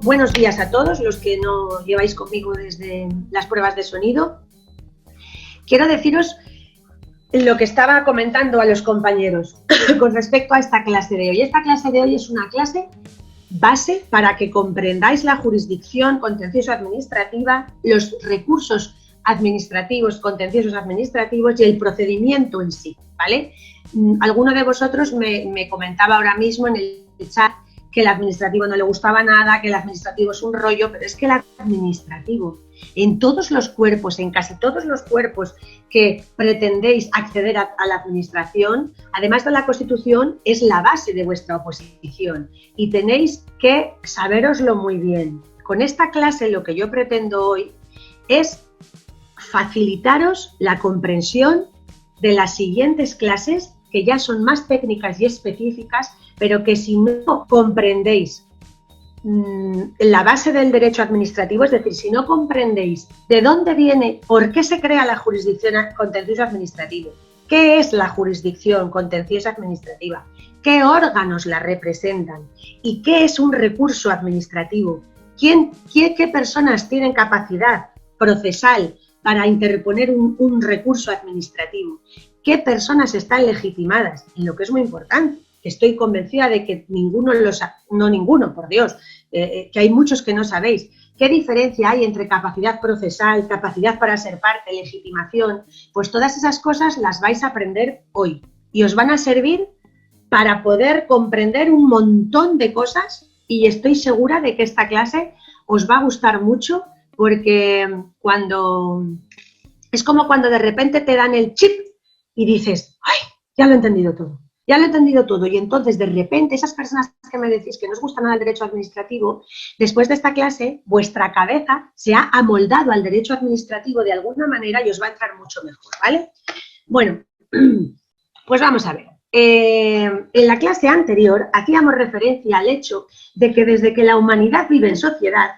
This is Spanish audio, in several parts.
Buenos días a todos los que no lleváis conmigo desde las pruebas de sonido. Quiero deciros lo que estaba comentando a los compañeros con respecto a esta clase de hoy. Esta clase de hoy es una clase base para que comprendáis la jurisdicción contencioso-administrativa, los recursos administrativos, contenciosos administrativos y el procedimiento en sí, ¿vale? Alguno de vosotros me comentaba ahora mismo en el chat que el administrativo no le gustaba nada, que el administrativo es un rollo, pero es que el administrativo, en todos los cuerpos, en casi todos los cuerpos que pretendéis acceder a la administración, además de la Constitución, es la base de vuestra oposición y tenéis que sabéroslo muy bien. Con esta clase lo que yo pretendo hoy es facilitaros la comprensión de las siguientes clases, que ya son más técnicas y específicas, pero que si no comprendéis la base del derecho administrativo, es decir, si no comprendéis de dónde viene, por qué se crea la jurisdicción contencioso administrativa, qué es la jurisdicción contenciosa administrativa, qué órganos la representan y qué es un recurso administrativo, qué personas tienen capacidad procesal para interponer un recurso administrativo, qué personas están legitimadas, y lo que es muy importante, estoy convencida de que que hay muchos que no sabéis. ¿Qué diferencia hay entre capacidad procesal, capacidad para ser parte, legitimación? Pues todas esas cosas las vais a aprender hoy y os van a servir para poder comprender un montón de cosas, y estoy segura de que esta clase os va a gustar mucho, porque es como cuando de repente te dan el chip y dices, ¡ay! Ya lo he entendido todo. Ya lo he entendido todo, y entonces de repente esas personas que me decís que no os gusta nada el derecho administrativo, después de esta clase vuestra cabeza se ha amoldado al derecho administrativo de alguna manera y os va a entrar mucho mejor, ¿vale? Bueno, pues vamos a ver. En la clase anterior hacíamos referencia al hecho de que desde que la humanidad vive en sociedad,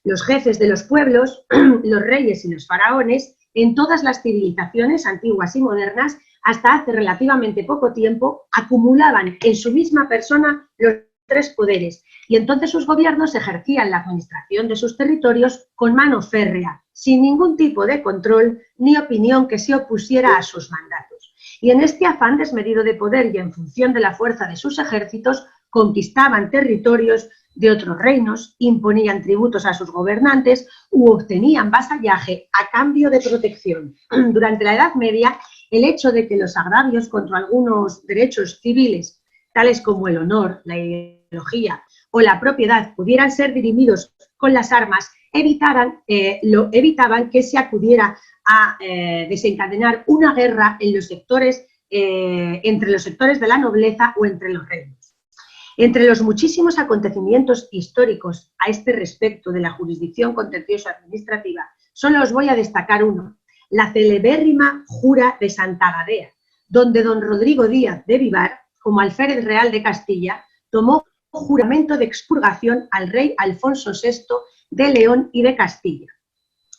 los jefes de los pueblos, los reyes y los faraones, en todas las civilizaciones antiguas y modernas, hasta hace relativamente poco tiempo, acumulaban en su misma persona los tres poderes, y entonces sus gobiernos ejercían la administración de sus territorios con mano férrea, sin ningún tipo de control ni opinión que se opusiera a sus mandatos. Y en este afán desmedido de poder y en función de la fuerza de sus ejércitos, conquistaban territorios de otros reinos, imponían tributos a sus gobernantes u obtenían vasallaje a cambio de protección. Durante la Edad Media, el hecho de que los agravios contra algunos derechos civiles, tales como el honor, la ideología o la propiedad, pudieran ser dirimidos con las armas, evitaban que se acudiera a desencadenar una guerra en los sectores, entre los sectores de la nobleza o entre los reinos. Entre los muchísimos acontecimientos históricos a este respecto de la jurisdicción contencioso-administrativa, solo os voy a destacar uno: la celebérrima Jura de Santa Gadea, donde don Rodrigo Díaz de Vivar, como alférez real de Castilla, tomó juramento de expurgación al rey Alfonso VI de León y de Castilla.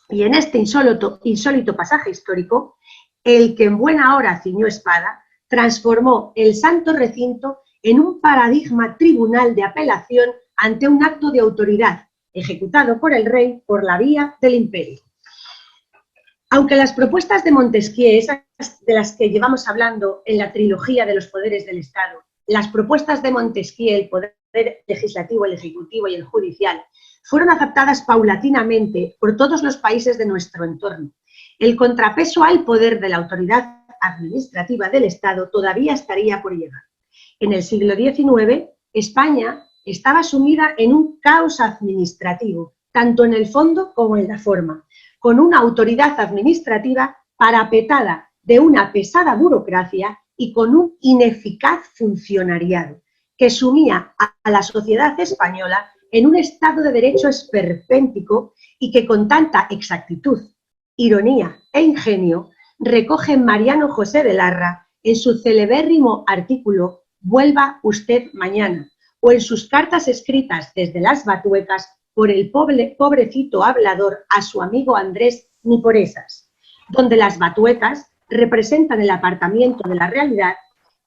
Y en este insólito pasaje histórico, el que en buena hora ciñó espada, transformó el santo recinto en un paradigma tribunal de apelación ante un acto de autoridad ejecutado por el rey por la vía del imperio. Aunque las propuestas de Montesquieu, esas de las que llevamos hablando en la trilogía de los poderes del Estado, las propuestas de Montesquieu, el poder legislativo, el ejecutivo y el judicial, fueron aceptadas paulatinamente por todos los países de nuestro entorno, el contrapeso al poder de la autoridad administrativa del Estado todavía estaría por llegar. En el siglo XIX, España estaba sumida en un caos administrativo, tanto en el fondo como en la forma, con una autoridad administrativa parapetada de una pesada burocracia y con un ineficaz funcionariado, que sumía a la sociedad española en un estado de derecho esperpéntico y que con tanta exactitud, ironía e ingenio recoge Mariano José de Larra en su celebérrimo artículo «Vuelva usted mañana», o en sus cartas escritas desde las Batuecas por el pobrecito hablador a su amigo Andrés Ni por esas, donde las Batuecas representan el apartamiento de la realidad,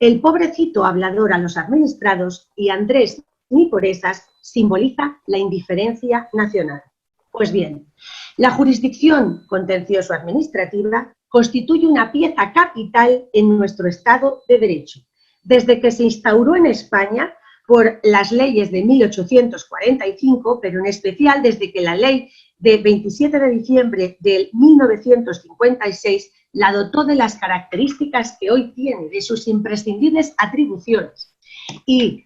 el pobrecito hablador a los administrados y Andrés ni por esas simboliza la indiferencia nacional. Pues bien, la jurisdicción contencioso-administrativa constituye una pieza capital en nuestro Estado de Derecho, desde que se instauró en España por las leyes de 1845, pero en especial desde que la ley de 27 de diciembre de 1956 la dotó de las características que hoy tiene, de sus imprescindibles atribuciones. Y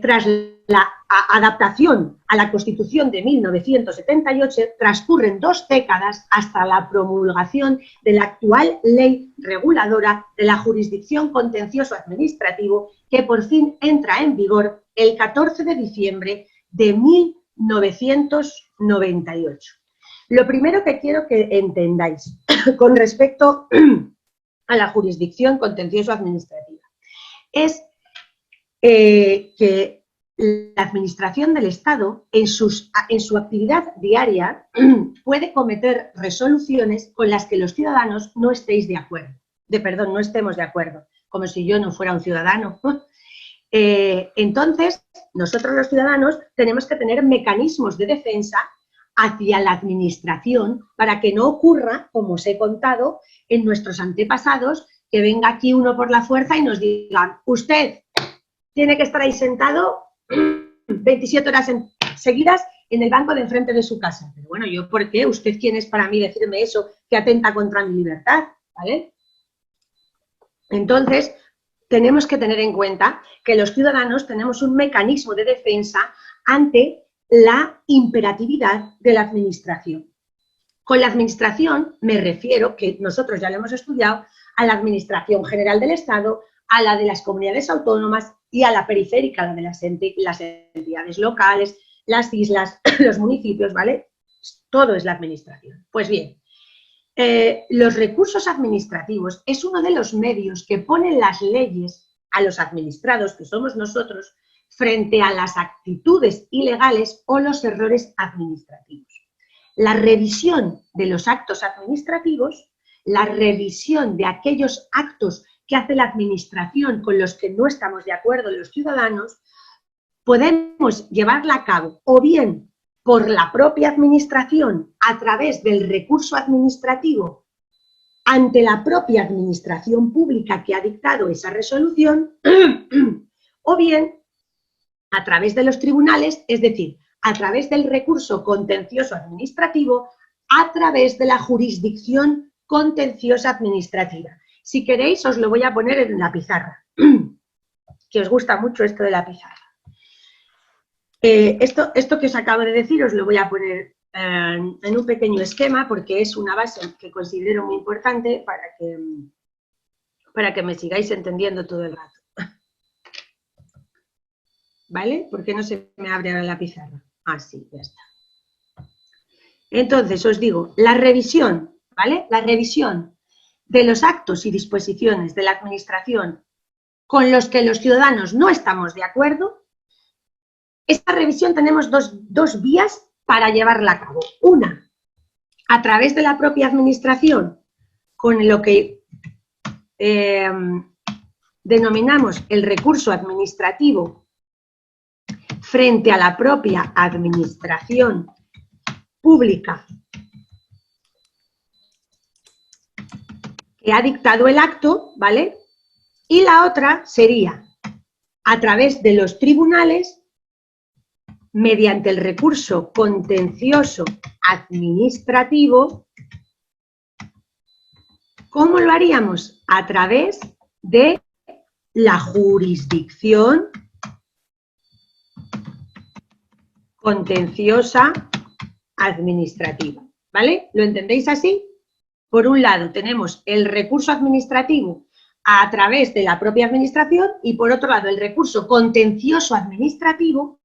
tras la adaptación a la Constitución de 1978, transcurren 2 décadas hasta la promulgación de la actual ley reguladora de la jurisdicción contencioso-administrativo, que por fin entra en vigor el 14 de diciembre de 1998. Lo primero que quiero que entendáis con respecto a la jurisdicción contencioso-administrativa es que la administración del Estado en su actividad diaria puede cometer resoluciones con las que los ciudadanos no estemos de acuerdo, como si yo no fuera un ciudadano. Entonces, nosotros los ciudadanos tenemos que tener mecanismos de defensa hacia la administración para que no ocurra, como os he contado, en nuestros antepasados, que venga aquí uno por la fuerza y nos digan, usted tiene que estar ahí sentado 27 horas seguidas en el banco de enfrente de su casa. Pero bueno, ¿yo por qué? ¿Usted quién es para mí decirme eso que atenta contra mi libertad? ¿Vale? Entonces, tenemos que tener en cuenta que los ciudadanos tenemos un mecanismo de defensa ante la imperatividad de la administración. Con la administración me refiero, que nosotros ya lo hemos estudiado, a la Administración General del Estado, a la de las comunidades autónomas y a la periférica, la de las entidades locales, las islas, los municipios, ¿vale? Todo es la administración. Pues bien, los recursos administrativos es uno de los medios que ponen las leyes a los administrados, que somos nosotros, frente a las actitudes ilegales o los errores administrativos. La revisión de los actos administrativos, la revisión de aquellos actos que hace la administración con los que no estamos de acuerdo los ciudadanos, podemos llevarla a cabo o bien por la propia administración a través del recurso administrativo ante la propia administración pública que ha dictado esa resolución, o bien a través de los tribunales, es decir, a través del recurso contencioso administrativo, a través de la jurisdicción contenciosa administrativa. Si queréis, os lo voy a poner en la pizarra, que os gusta mucho esto de la pizarra. Esto que os acabo de decir os lo voy a poner en un pequeño esquema, porque es una base que considero muy importante para que me sigáis entendiendo todo el rato. ¿Vale? ¿Por qué no se me abre ahora la pizarra? Ah, sí, ya está. Entonces, os digo, la revisión, ¿vale? La revisión de los actos y disposiciones de la administración con los que los ciudadanos no estamos de acuerdo, esta revisión tenemos dos vías para llevarla a cabo. Una, a través de la propia administración, con lo que denominamos el recurso administrativo frente a la propia administración pública que ha dictado el acto, ¿vale? Y la otra sería a través de los tribunales mediante el recurso contencioso administrativo. ¿Cómo lo haríamos? A través de la jurisdicción contenciosa administrativa, ¿vale? ¿Lo entendéis así? Por un lado tenemos el recurso administrativo a través de la propia administración y por otro lado el recurso contencioso administrativo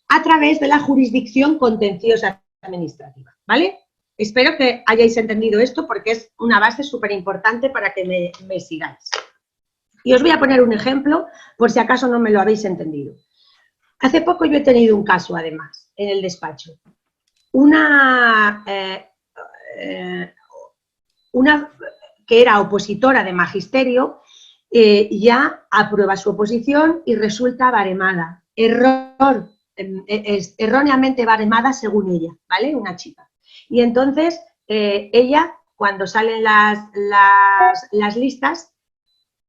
a través de la jurisdicción contenciosa administrativa, ¿vale? Espero que hayáis entendido esto porque es una base súper importante para que me sigáis. Y os voy a poner un ejemplo por si acaso no me lo habéis entendido. Hace poco yo he tenido un caso, además, en el despacho. Una que era opositora de magisterio ya aprueba su oposición y resulta baremada. erróneamente baremada según ella, ¿vale? Una chica. Y entonces, ella, cuando salen las listas,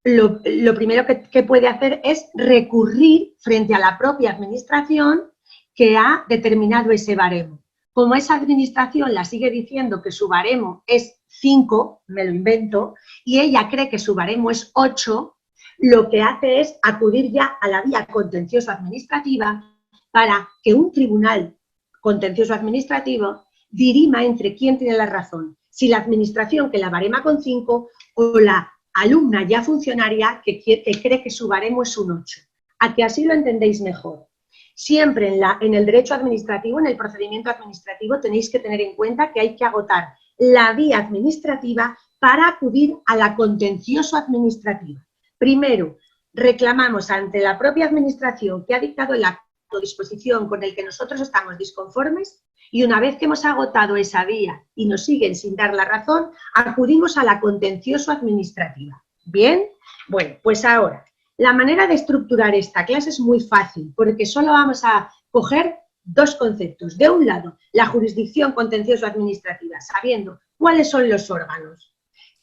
lo primero que puede hacer es recurrir frente a la propia administración que ha determinado ese baremo. Como esa administración la sigue diciendo que su baremo es 5, me lo invento, y ella cree que su baremo es 8, lo que hace es acudir ya a la vía contencioso-administrativa para que un tribunal contencioso-administrativo dirima entre quién tiene la razón, si la administración que la barema con 5 o la alumna ya funcionaria que cree que su baremo es un 8. A que así lo entendéis mejor. Siempre en el derecho administrativo, en el procedimiento administrativo, tenéis que tener en cuenta que hay que agotar la vía administrativa para acudir a la contencioso-administrativa. Primero, reclamamos ante la propia administración que ha dictado el acto o disposición con el que nosotros estamos disconformes y una vez que hemos agotado esa vía y nos siguen sin dar la razón, acudimos a la contencioso-administrativa. ¿Bien? Bueno, pues ahora, la manera de estructurar esta clase es muy fácil porque solo vamos a coger dos conceptos. De un lado, la jurisdicción contencioso-administrativa, sabiendo cuáles son los órganos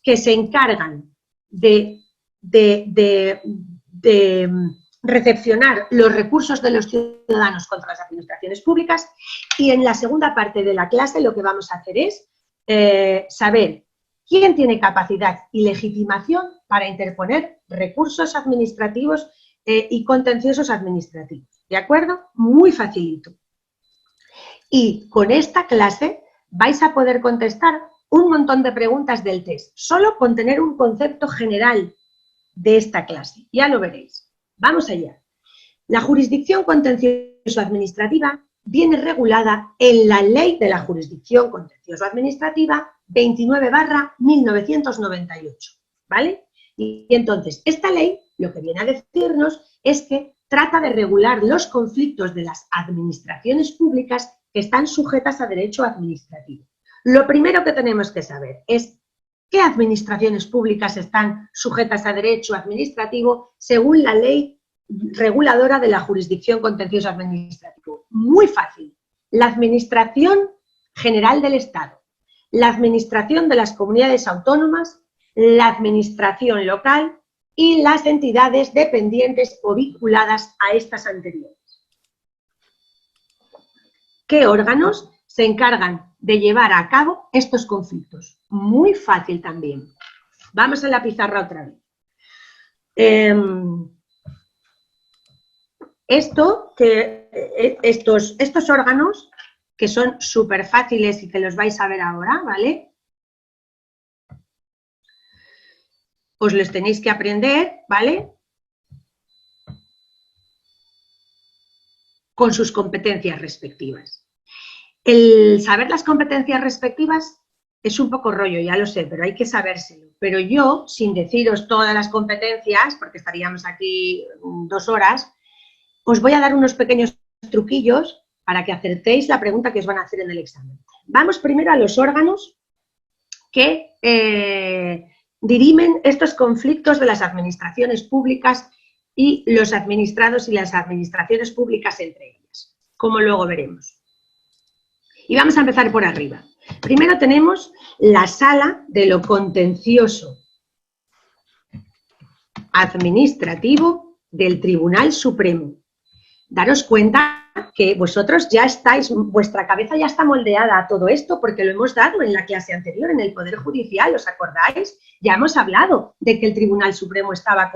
que se encargan de recepcionar los recursos de los ciudadanos contra las administraciones públicas, y en la segunda parte de la clase lo que vamos a hacer es saber quién tiene capacidad y legitimación para interponer recursos administrativos y contenciosos administrativos. ¿De acuerdo? Muy facilito. Y con esta clase vais a poder contestar un montón de preguntas del test, solo con tener un concepto general de esta clase. Ya lo veréis. Vamos allá. La jurisdicción contencioso-administrativa viene regulada en la Ley de la Jurisdicción Contencioso-Administrativa 29/1998, ¿vale? Y entonces, esta ley lo que viene a decirnos es que trata de regular los conflictos de las administraciones públicas que están sujetas a derecho administrativo. Lo primero que tenemos que saber es qué administraciones públicas están sujetas a derecho administrativo según la ley reguladora de la jurisdicción contencioso administrativo. Muy fácil. La Administración General del Estado, la Administración de las Comunidades Autónomas, la Administración Local y las entidades dependientes o vinculadas a estas anteriores. ¿Qué órganos se encargan de llevar a cabo estos conflictos? Muy fácil también. Vamos a la pizarra otra vez. Estos órganos, que son súper fáciles y que los vais a ver ahora, ¿vale? Os los tenéis que aprender, ¿vale? Con sus competencias respectivas. El saber las competencias respectivas es un poco rollo, ya lo sé, pero hay que sabérselo. Pero yo, sin deciros todas las competencias, porque estaríamos aquí 2 horas, os voy a dar unos pequeños truquillos para que acertéis la pregunta que os van a hacer en el examen. Vamos primero a los órganos que dirimen estos conflictos de las administraciones públicas y los administrados y las administraciones públicas entre ellas, como luego veremos. Y vamos a empezar por arriba. Primero tenemos la Sala de lo Contencioso Administrativo del Tribunal Supremo. Daros cuenta que vosotros ya estáis, vuestra cabeza ya está moldeada a todo esto porque lo hemos dado en la clase anterior, en el Poder Judicial, ¿os acordáis? Ya hemos hablado de que el Tribunal Supremo estaba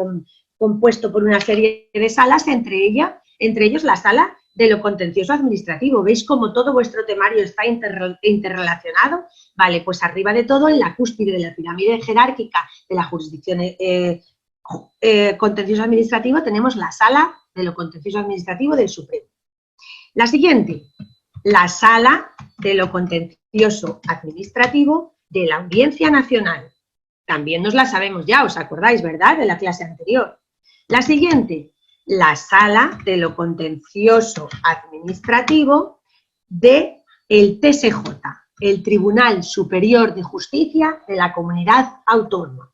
compuesto por una serie de salas, entre ellos la Sala de lo Contencioso Administrativo. ¿Veis cómo todo vuestro temario está interrelacionado? Vale, pues arriba de todo, en la cúspide de la pirámide jerárquica de la jurisdicción contencioso administrativo, tenemos la Sala de lo Contencioso Administrativo del Supremo. La siguiente, la Sala de lo Contencioso Administrativo de la Audiencia Nacional. También nos la sabemos ya, ¿os acordáis, verdad?, de la clase anterior. La siguiente, la Sala de lo Contencioso Administrativo del TSJ, el Tribunal Superior de Justicia de la Comunidad Autónoma.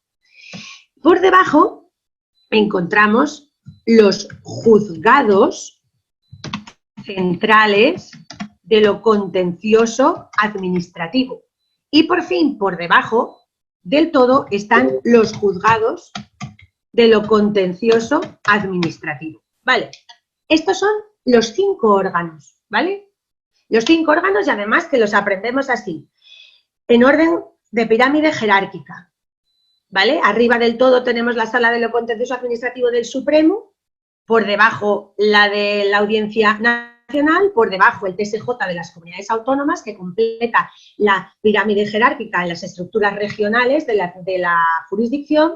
Por debajo encontramos los juzgados centrales de lo contencioso administrativo. Y por fin, por debajo del todo, están los juzgados de lo contencioso administrativo. ¿Vale? Estos son los 5 órganos, ¿vale? Los 5 órganos y además que los aprendemos así, en orden de pirámide jerárquica, ¿vale? Arriba del todo tenemos la sala de lo contencioso administrativo del Supremo, por debajo la de la Audiencia Nacional, por debajo el TSJ de las comunidades autónomas, que completa la pirámide jerárquica en las estructuras regionales de la jurisdicción,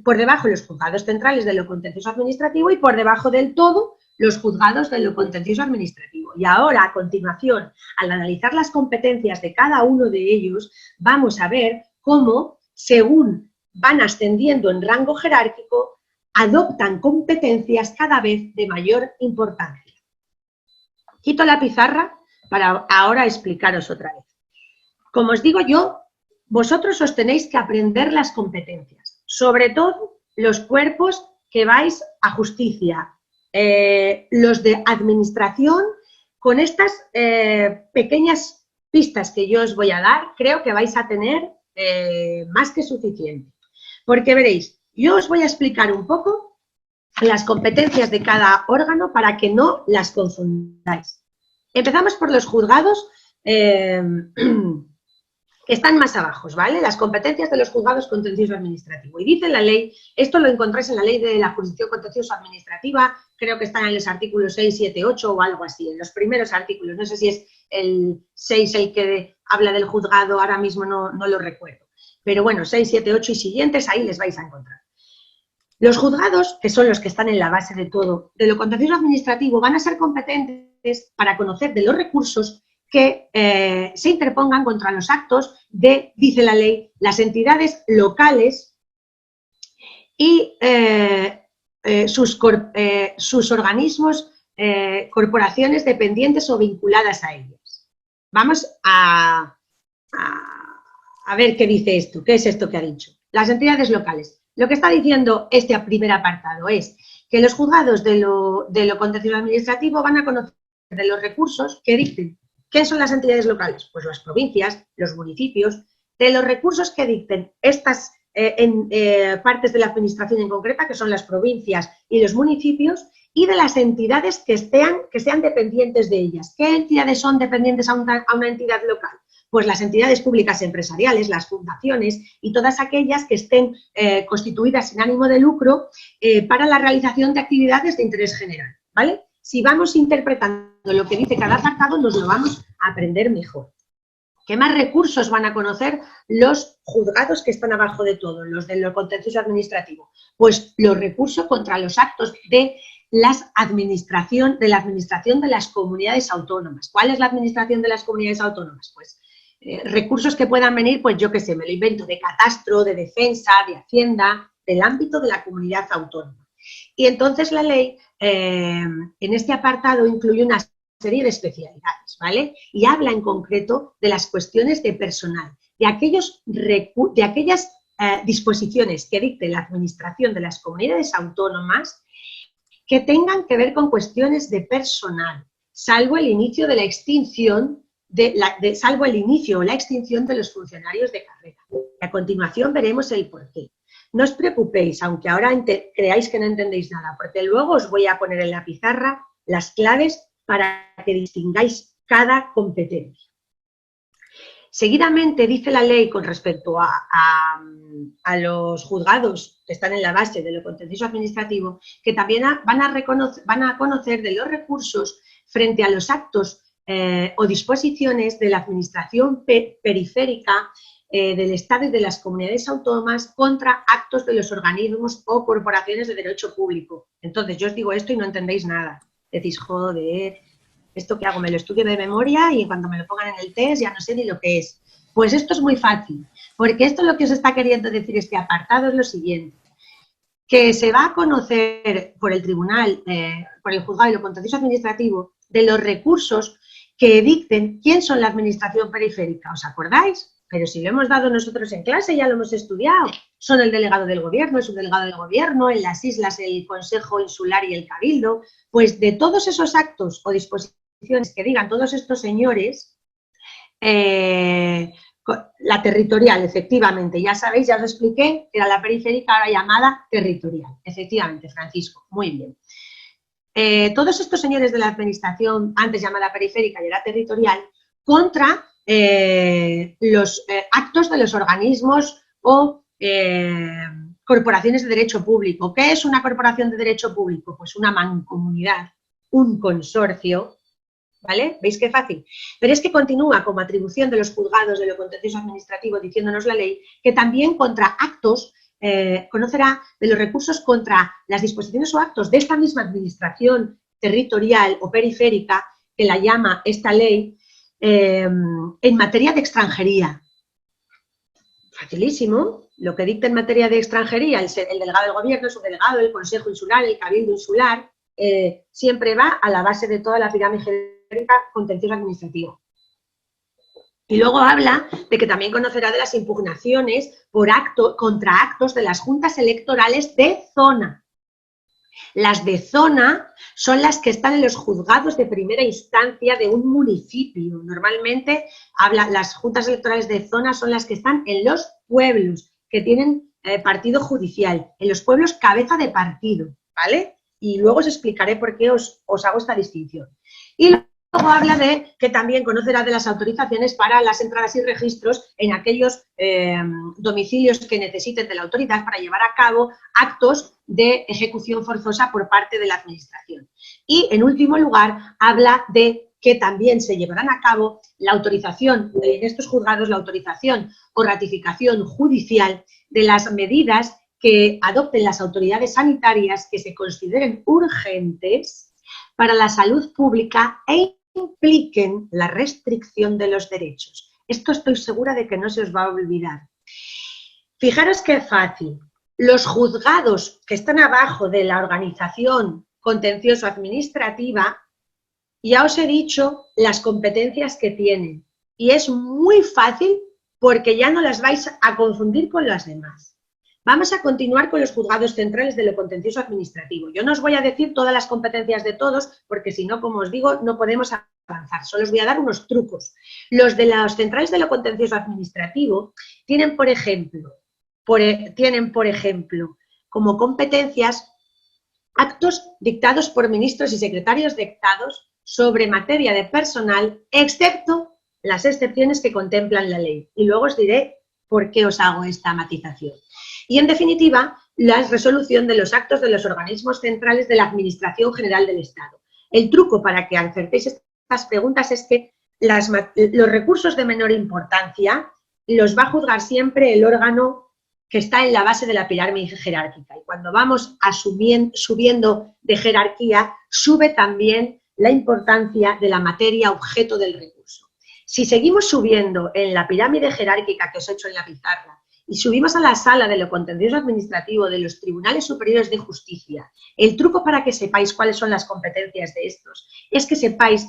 por debajo los juzgados centrales de lo contencioso administrativo y por debajo del todo los juzgados de lo contencioso administrativo. Y ahora, a continuación, al analizar las competencias de cada uno de ellos, vamos a ver cómo, según van ascendiendo en rango jerárquico, adoptan competencias cada vez de mayor importancia. Quito la pizarra para ahora explicaros otra vez. Como os digo yo, vosotros os tenéis que aprender las competencias, sobre todo los cuerpos que vais a justicia, los de administración. Con estas pequeñas pistas que yo os voy a dar, creo que vais a tener más que suficiente. Porque veréis, yo os voy a explicar un poco las competencias de cada órgano para que no las confundáis. Empezamos por los juzgados que están más abajo, ¿vale? Las competencias de los juzgados contencioso administrativo. Y dice la ley, esto lo encontráis en la ley de la jurisdicción contencioso administrativa, creo que están en los artículos 6, 7, 8 o algo así, en los primeros artículos. No sé si es el 6 el que habla del juzgado, ahora mismo no lo recuerdo. Pero bueno, 6, 7, 8 y siguientes, ahí les vais a encontrar. Los juzgados, que son los que están en la base de todo, de lo contencioso administrativo, van a ser competentes para conocer de los recursos que se interpongan contra los actos de, dice la ley, las entidades locales y sus organismos, corporaciones dependientes o vinculadas a ellas. Vamos a ver qué dice esto, qué es esto que ha dicho. Las entidades locales. Lo que está diciendo este primer apartado es que los juzgados de lo contencioso administrativo van a conocer de los recursos que dicten. ¿Qué son las entidades locales? Pues las provincias, los municipios, de los recursos que dicten estas partes de la administración en concreta, que son las provincias y los municipios, y de las entidades que sean dependientes de ellas. ¿Qué entidades son dependientes a una entidad local? Pues las entidades públicas empresariales, las fundaciones y todas aquellas que estén constituidas sin ánimo de lucro para la realización de actividades de interés general, ¿vale? Si vamos interpretando lo que dice cada apartado, nos lo vamos a aprender mejor. ¿Qué más recursos van a conocer los juzgados que están abajo de todo, los de lo contencioso administrativo? Pues los recursos contra los actos de la administración de las comunidades autónomas. ¿Cuál es la administración de las comunidades autónomas? Pues recursos que puedan venir, pues yo qué sé, me lo invento, de catastro, de defensa, de hacienda, del ámbito de la comunidad autónoma. Y entonces la ley en este apartado incluye una serie de especialidades, ¿vale? Y habla en concreto de las cuestiones de personal, de aquellas disposiciones que dicte la administración de las comunidades autónomas que tengan que ver con cuestiones de personal, salvo el inicio de la extinción salvo el inicio o la extinción de los funcionarios de carrera. A continuación veremos el porqué. No os preocupéis, aunque ahora creáis que no entendéis nada, porque luego os voy a poner en la pizarra las claves para que distingáis cada competencia. Seguidamente dice la ley con respecto a los juzgados que están en la base de lo contencioso administrativo, que también van a conocer de los recursos frente a los actos o disposiciones de la administración periférica del Estado y de las comunidades autónomas contra actos de los organismos o corporaciones de derecho público. Entonces, yo os digo esto y no entendéis nada. Decís, joder, ¿esto qué hago? Me lo estudio de memoria y cuando me lo pongan en el test ya no sé ni lo que es. Pues esto es muy fácil, porque esto lo que os está queriendo decir este apartado es lo siguiente, que se va a conocer por el tribunal, por el juzgado y lo contencioso administrativo, de los recursos que dicten quién son la administración periférica. ¿Os acordáis? pero si lo hemos dado nosotros en clase, ya lo hemos estudiado. Son el delegado del gobierno, el subdelegado del gobierno, en las islas el Consejo Insular y el Cabildo. Pues de todos esos actos o disposiciones que digan todos estos señores, la territorial, efectivamente, ya sabéis, ya os expliqué, era la periférica, ahora llamada territorial. Efectivamente, Francisco, muy bien. Todos estos señores de la administración, antes llamada periférica y era territorial, contra los actos de los organismos o corporaciones de derecho público. ¿Qué es una corporación de derecho público? Pues una mancomunidad, un consorcio, ¿vale? ¿Veis qué fácil? Pero es que continúa como atribución de los juzgados de lo contencioso administrativo, diciéndonos la ley, que también contra actos, conocerá de los recursos contra las disposiciones o actos de esta misma administración territorial o periférica, que la llama esta ley, en materia de extranjería. Facilísimo. Lo que dicta en materia de extranjería el delegado del gobierno, el subdelegado, el consejo insular, el cabildo insular, siempre va a la base de toda la pirámide contencioso administrativo. Y luego habla de que también conocerá de las impugnaciones por contra actos de las juntas electorales de zona. Las de zona son las que están en los juzgados de primera instancia de un municipio. Normalmente las juntas electorales de zona son las que están en los pueblos que tienen partido judicial, en los pueblos cabeza de partido, ¿vale? Y luego os explicaré por qué os hago esta distinción. Y luego habla de que también conocerá de las autorizaciones para las entradas y registros en aquellos domicilios que necesiten de la autoridad para llevar a cabo actos de ejecución forzosa por parte de la administración. Y, en último lugar, habla de que también se llevarán a cabo la autorización, en estos juzgados, la autorización o ratificación judicial de las medidas que adopten las autoridades sanitarias que se consideren urgentes para la salud pública e impliquen la restricción de los derechos. Esto estoy segura de que no se os va a olvidar. Fijaros qué fácil. Los juzgados que están abajo de la organización contencioso-administrativa, ya os he dicho las competencias que tienen. Y es muy fácil porque ya no las vais a confundir con las demás. Vamos a continuar con los juzgados centrales de lo contencioso administrativo. Yo no os voy a decir todas las competencias de todos, porque si no, como os digo, no podemos avanzar. Solo os voy a dar unos trucos. Los de los centrales de lo contencioso administrativo tienen, por ejemplo, como competencias actos dictados por ministros y secretarios de Estados sobre materia de personal, excepto las excepciones que contemplan la ley. Y luego os diré por qué os hago esta matización. Y, en definitiva, la resolución de los actos de los organismos centrales de la Administración General del Estado. El truco para que acertéis estas preguntas es que los recursos de menor importancia los va a juzgar siempre el órgano que está en la base de la pirámide jerárquica. Y cuando vamos subiendo de jerarquía, sube también la importancia de la materia objeto del recurso. Si seguimos subiendo en la pirámide jerárquica que os he hecho en la pizarra, y subimos a la sala de lo contencioso administrativo de los tribunales superiores de justicia, el truco para que sepáis cuáles son las competencias de estos es que sepáis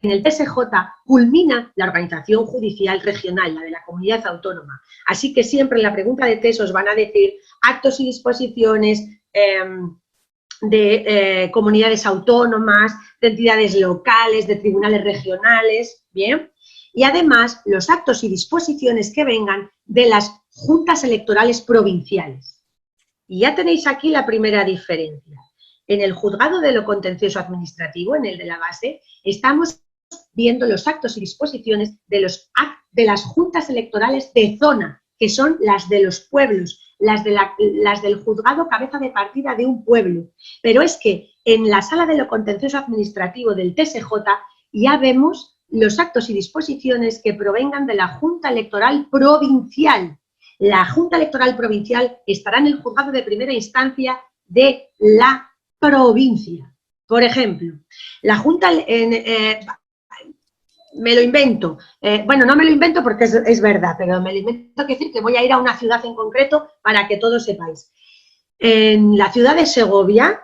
que en el TSJ culmina la organización judicial regional, la de la comunidad autónoma. Así que siempre en la pregunta de test os van a decir actos y disposiciones de comunidades autónomas, de entidades locales, de tribunales regionales, ¿bien? Y además los actos y disposiciones que vengan de las juntas electorales provinciales. Y ya tenéis aquí la primera diferencia. En el juzgado de lo contencioso administrativo, en el de la base, estamos viendo los actos y disposiciones de las juntas electorales de zona, que son las de los pueblos, las del juzgado cabeza de partida de un pueblo. Pero es que en la sala de lo contencioso administrativo del TSJ ya vemos los actos y disposiciones que provengan de la Junta Electoral Provincial. La Junta Electoral Provincial estará en el juzgado de primera instancia de la provincia. Por ejemplo, la Junta... me lo invento. Bueno, no me lo invento porque es verdad, pero me lo invento, que decir que voy a ir a una ciudad en concreto para que todos sepáis. En la ciudad de Segovia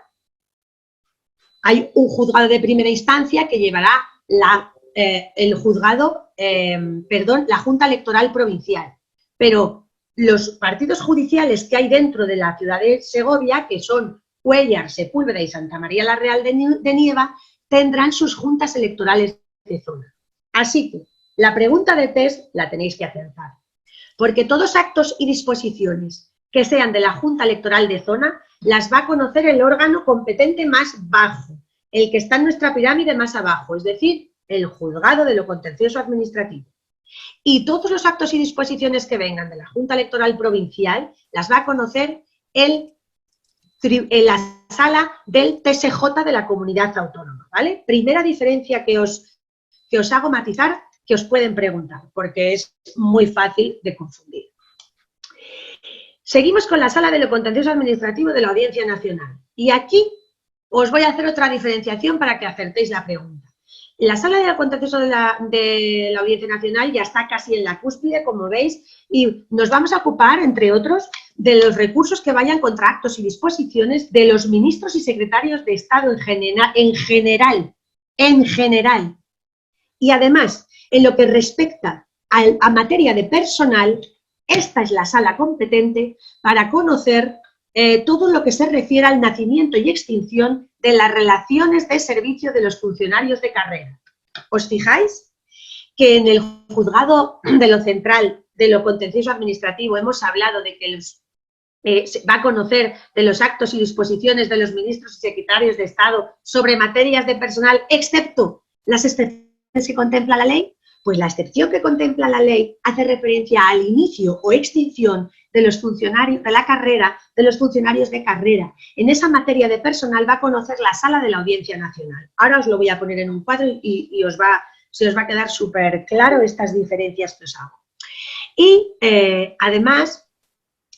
hay un juzgado de primera instancia que llevará el juzgado, perdón, la Junta Electoral Provincial. Pero los partidos judiciales que hay dentro de la ciudad de Segovia, que son Cuéllar, Sepúlveda y Santa María la Real de Nieva, tendrán sus juntas electorales de zona. Así que la pregunta de test la tenéis que acertar, porque todos actos y disposiciones que sean de la Junta Electoral de zona las va a conocer el órgano competente más bajo, el que está en nuestra pirámide más abajo, es decir, el juzgado de lo contencioso administrativo. Y todos los actos y disposiciones que vengan de la Junta Electoral Provincial las va a conocer en la sala del TSJ de la comunidad autónoma, ¿vale? Primera diferencia que os hago matizar, que os pueden preguntar, porque es muy fácil de confundir. Seguimos con la sala de lo contencioso administrativo de la Audiencia Nacional. Y aquí os voy a hacer otra diferenciación para que acertéis la pregunta. La sala de lo contencioso de la Audiencia Nacional ya está casi en la cúspide, como veis, y nos vamos a ocupar, entre otros, de los recursos que vayan contra actos y disposiciones de los ministros y secretarios de Estado en general. Y además, en lo que respecta a materia de personal, esta es la sala competente para conocer todo lo que se refiere al nacimiento y extinción de las relaciones de servicio de los funcionarios de carrera. ¿Os fijáis que en el juzgado de lo central de lo contencioso administrativo hemos hablado de que se va a conocer de los actos y disposiciones de los ministros y secretarios de Estado sobre materias de personal, excepto las excepciones que contempla la ley? Pues la excepción que contempla la ley hace referencia al inicio o extinción de los funcionarios de la carrera, de los funcionarios de carrera. En esa materia de personal va a conocer la sala de la Audiencia Nacional. Ahora os lo voy a poner en un cuadro y se os va a quedar súper claro estas diferencias que os hago. Y además,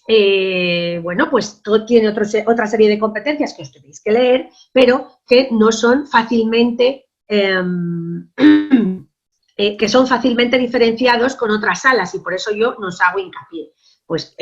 bueno, pues todo tiene otra serie de competencias que os tenéis que leer, pero que no son fácilmente que son fácilmente diferenciados con otras salas, y por eso yo nos hago hincapié. Pues,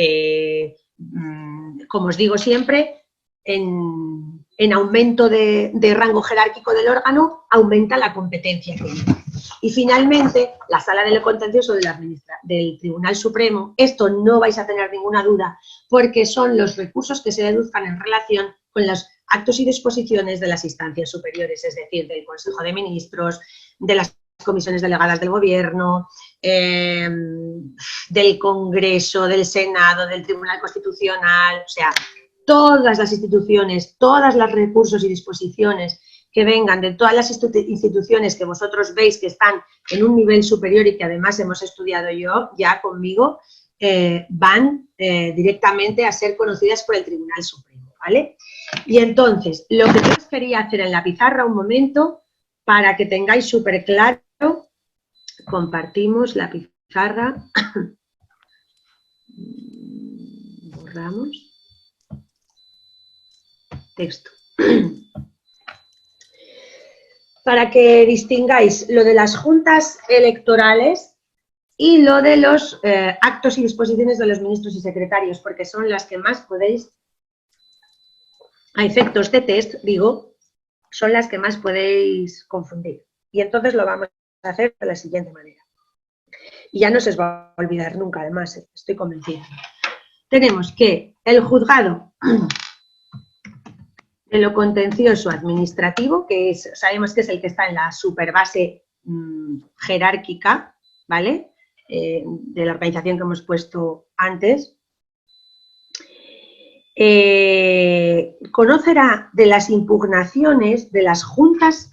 como os digo siempre, en aumento de rango jerárquico del órgano, aumenta la competencia que lleva. Y finalmente, la sala de lo contencioso del Tribunal Supremo, esto no vais a tener ninguna duda, porque son los recursos que se deduzcan en relación con los actos y disposiciones de las instancias superiores, es decir, del Consejo de Ministros, de las comisiones delegadas del Gobierno, del Congreso, del Senado, del Tribunal Constitucional, o sea, todas las instituciones, todos los recursos y disposiciones que vengan de todas las instituciones que vosotros veis que están en un nivel superior y que además hemos estudiado yo ya conmigo, van directamente a ser conocidas por el Tribunal Supremo, ¿vale? Y entonces, lo que yo os quería hacer en la pizarra un momento, para que tengáis súper claro, compartimos la pizarra, borramos, texto. Para que distingáis lo de las juntas electorales y lo de los actos y disposiciones de los ministros y secretarios, porque son las que más podéis, a efectos de test, digo, son las que más podéis confundir. Y entonces lo vamos a hacer de la siguiente manera. Y ya no se os va a olvidar nunca, además, estoy convencida. Tenemos que el juzgado de lo contencioso administrativo, que sabemos que es el que está en la superbase jerárquica, ¿vale? De la organización que hemos puesto antes. Conocerá de las impugnaciones de las juntas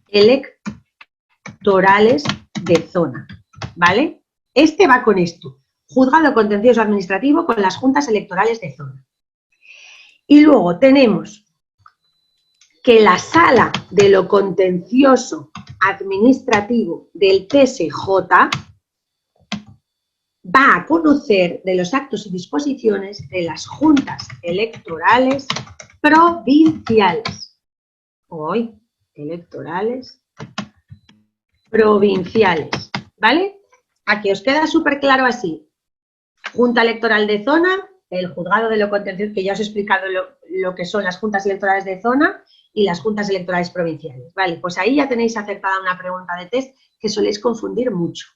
electorales de zona, ¿vale? Este va con esto, juzgado contencioso administrativo con las juntas electorales de zona. Y luego tenemos que la sala de lo contencioso administrativo del TSJ va a conocer de los actos y disposiciones de las juntas electorales provinciales. Hoy, electorales provinciales, ¿vale? Aquí os queda súper claro así. Junta electoral de zona, el juzgado de lo contencioso, que ya os he explicado lo que son las juntas electorales de zona y las juntas electorales provinciales. Vale, pues ahí ya tenéis acertada una pregunta de test que soléis confundir mucho.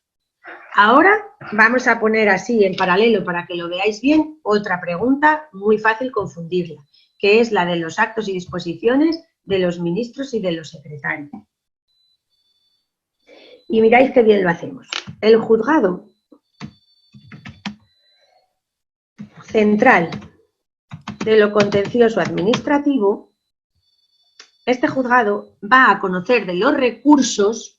Ahora vamos a poner así en paralelo para que lo veáis bien otra pregunta muy fácil confundirla, que es la de los actos y disposiciones de los ministros y de los secretarios. Y miráis qué bien lo hacemos. El juzgado central de lo contencioso administrativo, este juzgado va a conocer de los recursos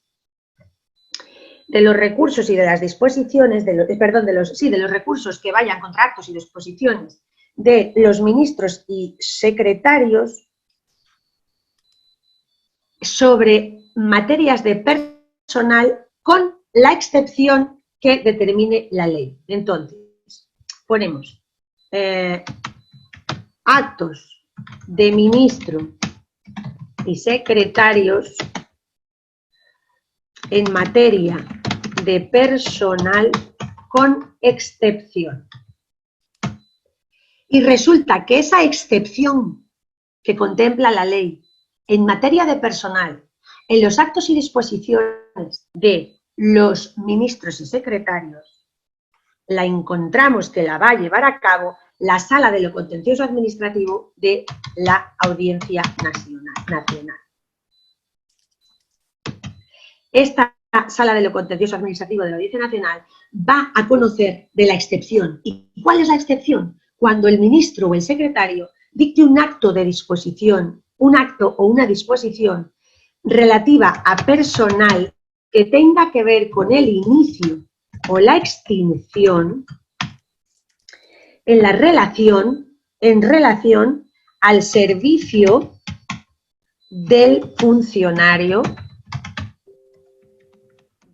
y de las disposiciones, de los recursos que vayan contra actos y disposiciones de los ministros y secretarios sobre materias de personal con la excepción que determine la ley. Entonces, ponemos actos de ministro y secretarios en materia de personal con excepción. Y resulta que esa excepción que contempla la ley en materia de personal, en los actos y disposiciones de los ministros y secretarios, la encontramos que la va a llevar a cabo la Sala de lo Contencioso Administrativo de la Audiencia Nacional. Esta Sala de lo Contencioso Administrativo de la Audiencia Nacional va a conocer de la excepción. ¿Y cuál es la excepción? Cuando el ministro o el secretario dicte un acto de disposición, un acto o una disposición relativa a personal que tenga que ver con el inicio o la extinción en relación al servicio del funcionario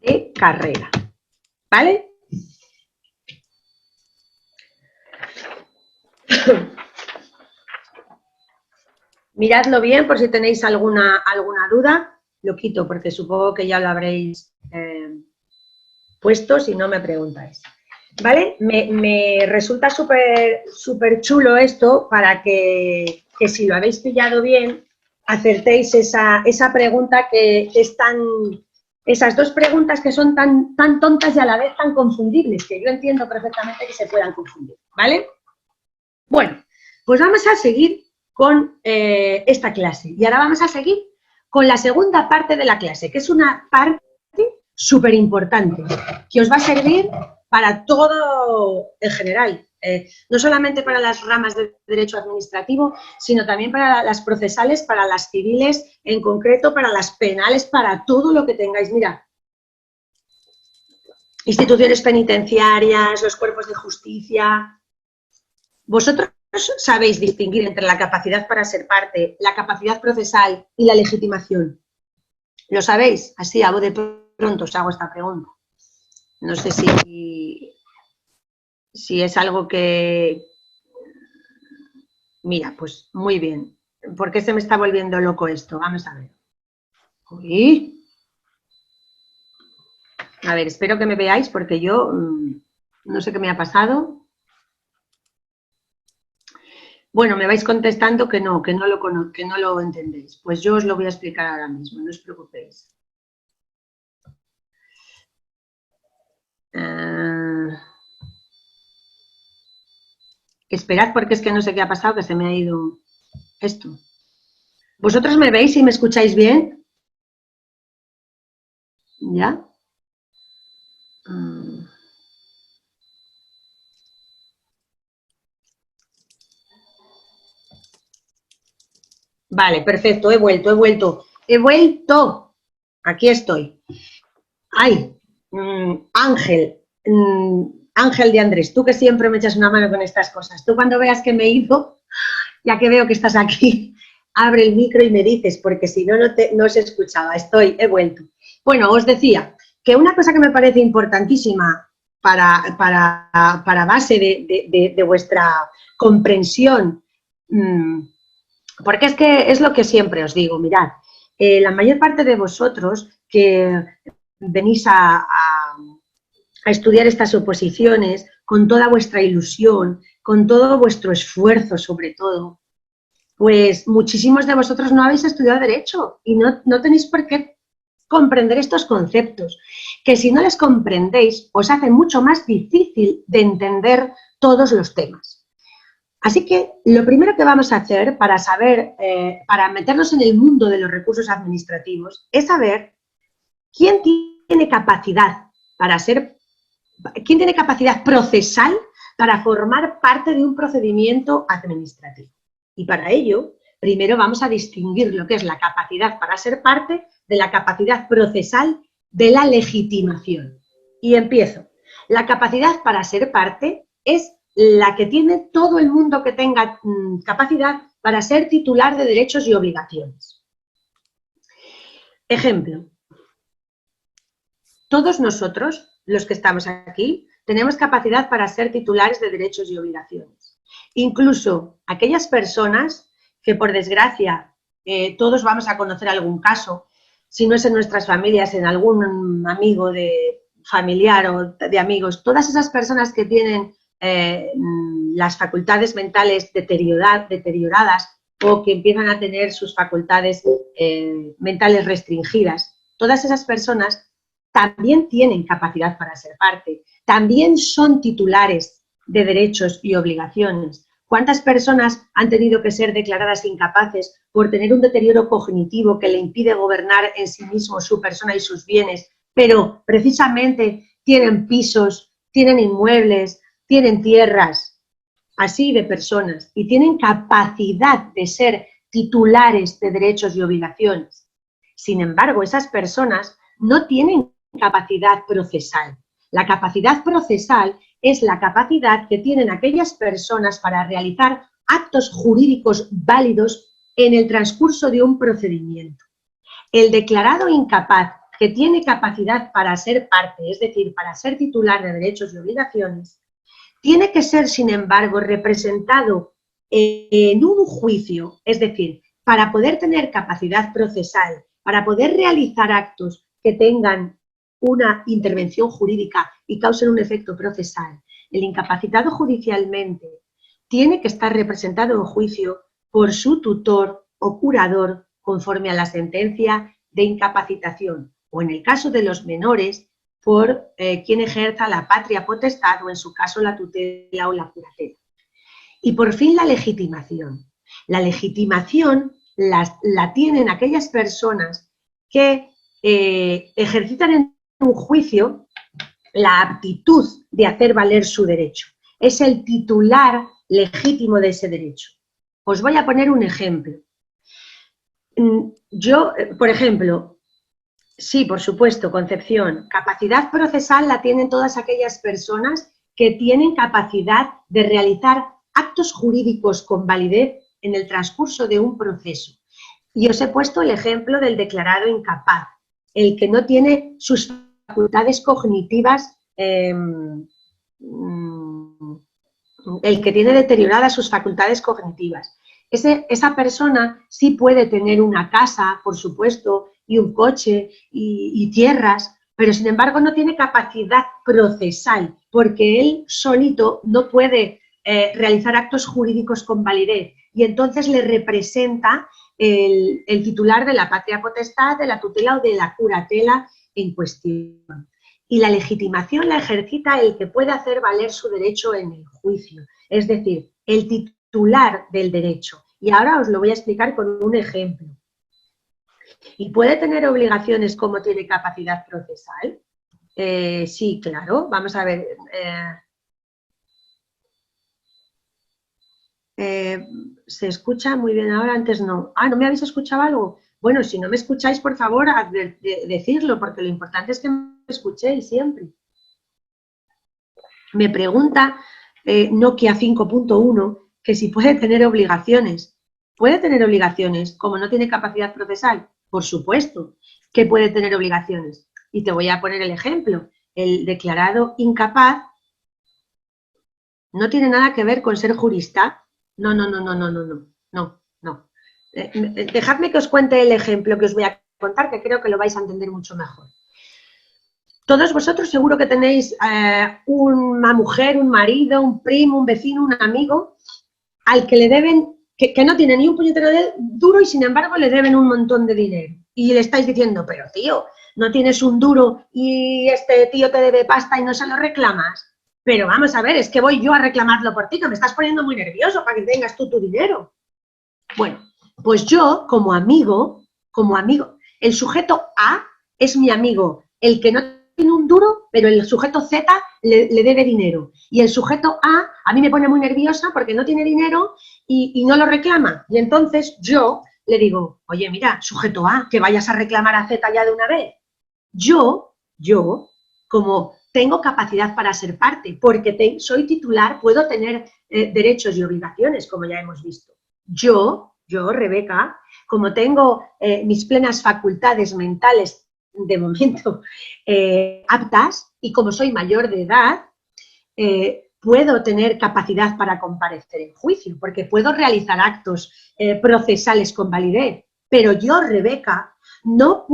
de carrera, ¿vale? Miradlo bien por si tenéis alguna duda. Lo quito porque supongo que ya lo habréis puesto, si no me preguntáis. ¿Vale? Me resulta súper chulo esto para que si lo habéis pillado bien, acertéis esa pregunta que es tan... Esas dos preguntas que son tan tontas y a la vez tan confundibles, que yo entiendo perfectamente que se puedan confundir, ¿vale? Bueno, pues vamos a seguir con esta clase. Y ahora vamos a seguir con la segunda parte de la clase, que es una parte súper importante, que os va a servir para todo en general. No solamente para las ramas de derecho administrativo, sino también para las procesales, para las civiles, en concreto para las penales, para todo lo que tengáis. Mira, instituciones penitenciarias, los cuerpos de justicia. Vosotros sabéis distinguir entre la capacidad para ser parte, la capacidad procesal y la legitimación. ¿Lo sabéis? Así, a voz de pronto os hago esta pregunta. No sé si es algo que... Mira, pues muy bien. ¿Por qué se me está volviendo loco esto? Vamos a ver. Uy. A ver, espero que me veáis porque yo no sé qué me ha pasado. Bueno, me vais contestando que no lo entendéis. Pues yo os lo voy a explicar ahora mismo, no os preocupéis. Esperad porque es que no sé qué ha pasado, que se me ha ido esto. ¿Vosotros me veis y me escucháis bien? ¿Ya? Vale, perfecto, he vuelto. Aquí estoy. Ay, Ángel de Andrés, tú que siempre me echas una mano con estas cosas. Tú cuando veas que me he ido, ya que veo que estás aquí, abre el micro y me dices, porque si no, no os escuchaba. He vuelto. Bueno, os decía que una cosa que me parece importantísima para base de vuestra comprensión, porque es que es lo que siempre os digo, mirad, la mayor parte de vosotros que venís a estudiar estas oposiciones con toda vuestra ilusión, con todo vuestro esfuerzo sobre todo, pues muchísimos de vosotros no habéis estudiado Derecho y no tenéis por qué comprender estos conceptos, que si no les comprendéis os hace mucho más difícil de entender todos los temas. Así que lo primero que vamos a hacer para saber, para meternos en el mundo de los recursos administrativos, es saber quién tiene capacidad procesal para formar parte de un procedimiento administrativo. Y para ello, primero vamos a distinguir lo que es la capacidad para ser parte de la capacidad procesal de la legitimación. Y empiezo. La capacidad para ser parte es la que tiene todo el mundo que tenga capacidad para ser titular de derechos y obligaciones. Ejemplo. Todos nosotros, los que estamos aquí, tenemos capacidad para ser titulares de derechos y obligaciones. Incluso aquellas personas que, por desgracia, todos vamos a conocer algún caso, si no es en nuestras familias, en algún amigo familiar o de amigos, todas esas personas que tienen las facultades mentales deterioradas o que empiezan a tener sus facultades mentales restringidas, todas esas personas también tienen capacidad para ser parte, también son titulares de derechos y obligaciones. ¿Cuántas personas han tenido que ser declaradas incapaces por tener un deterioro cognitivo que le impide gobernar en sí mismo su persona y sus bienes, pero precisamente tienen pisos, tienen inmuebles, tienen tierras, así de personas, y tienen capacidad de ser titulares de derechos y obligaciones? Sin embargo, esas personas no tienen capacidad procesal. La capacidad procesal es la capacidad que tienen aquellas personas para realizar actos jurídicos válidos en el transcurso de un procedimiento. El declarado incapaz que tiene capacidad para ser parte, es decir, para ser titular de derechos y obligaciones, tiene que ser, sin embargo, representado en un juicio, es decir, para poder tener capacidad procesal, para poder realizar actos que tengan una intervención jurídica y causen un efecto procesal, el incapacitado judicialmente tiene que estar representado en juicio por su tutor o curador conforme a la sentencia de incapacitación, o en el caso de los menores, por quien ejerza la patria potestad o en su caso la tutela o la curatela. Y por fin la legitimación. La legitimación la tienen aquellas personas que ejercitan en un juicio la aptitud de hacer valer su derecho. Es el titular legítimo de ese derecho. Os voy a poner un ejemplo. Yo, por ejemplo, sí, por supuesto, Concepción, capacidad procesal la tienen todas aquellas personas que tienen capacidad de realizar actos jurídicos con validez en el transcurso de un proceso. Y os he puesto el ejemplo del declarado incapaz, el que no tiene sus facultades cognitivas, el que tiene deterioradas sus facultades cognitivas. Esa persona sí puede tener una casa, por supuesto, y un coche y tierras, pero sin embargo no tiene capacidad procesal, porque él solito no puede realizar actos jurídicos con validez, y entonces le representa el titular de la patria potestad, de la tutela o de la curatela en cuestión. Y la legitimación la ejercita el que puede hacer valer su derecho en el juicio, es decir, el titular del derecho. Y ahora os lo voy a explicar con un ejemplo. ¿Y puede tener obligaciones como tiene capacidad procesal? Sí, claro. Vamos a ver. ¿Se escucha muy bien ahora? Antes no. Ah, ¿no me habéis escuchado algo? Bueno, si no me escucháis, por favor, decirlo, porque lo importante es que me escuchéis siempre. Me pregunta Nokia 5.1 que si puede tener obligaciones. ¿Puede tener obligaciones como no tiene capacidad procesal? Por supuesto que puede tener obligaciones. Y te voy a poner el ejemplo. El declarado incapaz no tiene nada que ver con ser jurista. No. Dejadme que os cuente el ejemplo que os voy a contar, que creo que lo vais a entender mucho mejor. Todos vosotros seguro que tenéis una mujer, un marido, un primo, un vecino, un amigo al que le deben, que no tiene ni un puñetero duro y sin embargo le deben un montón de dinero. Y le estáis diciendo, pero tío, no tienes un duro y este tío te debe pasta y no se lo reclamas. Pero vamos a ver, es que voy yo a reclamarlo por ti, que me estás poniendo muy nervioso para que tengas tú tu dinero. Bueno, pues yo, como amigo, el sujeto A es mi amigo, el que no tiene un duro, pero el sujeto Z le debe dinero. Y el sujeto A mí me pone muy nerviosa porque no tiene dinero y no lo reclama. Y entonces yo le digo, oye, mira, sujeto A, que vayas a reclamar a Z ya de una vez. Yo, como tengo capacidad para ser parte, porque soy titular, puedo tener derechos y obligaciones, como ya hemos visto. Yo, Rebeca, como tengo mis plenas facultades mentales de momento aptas y como soy mayor de edad, puedo tener capacidad para comparecer en juicio, porque puedo realizar actos procesales con validez. Pero yo, Rebeca, no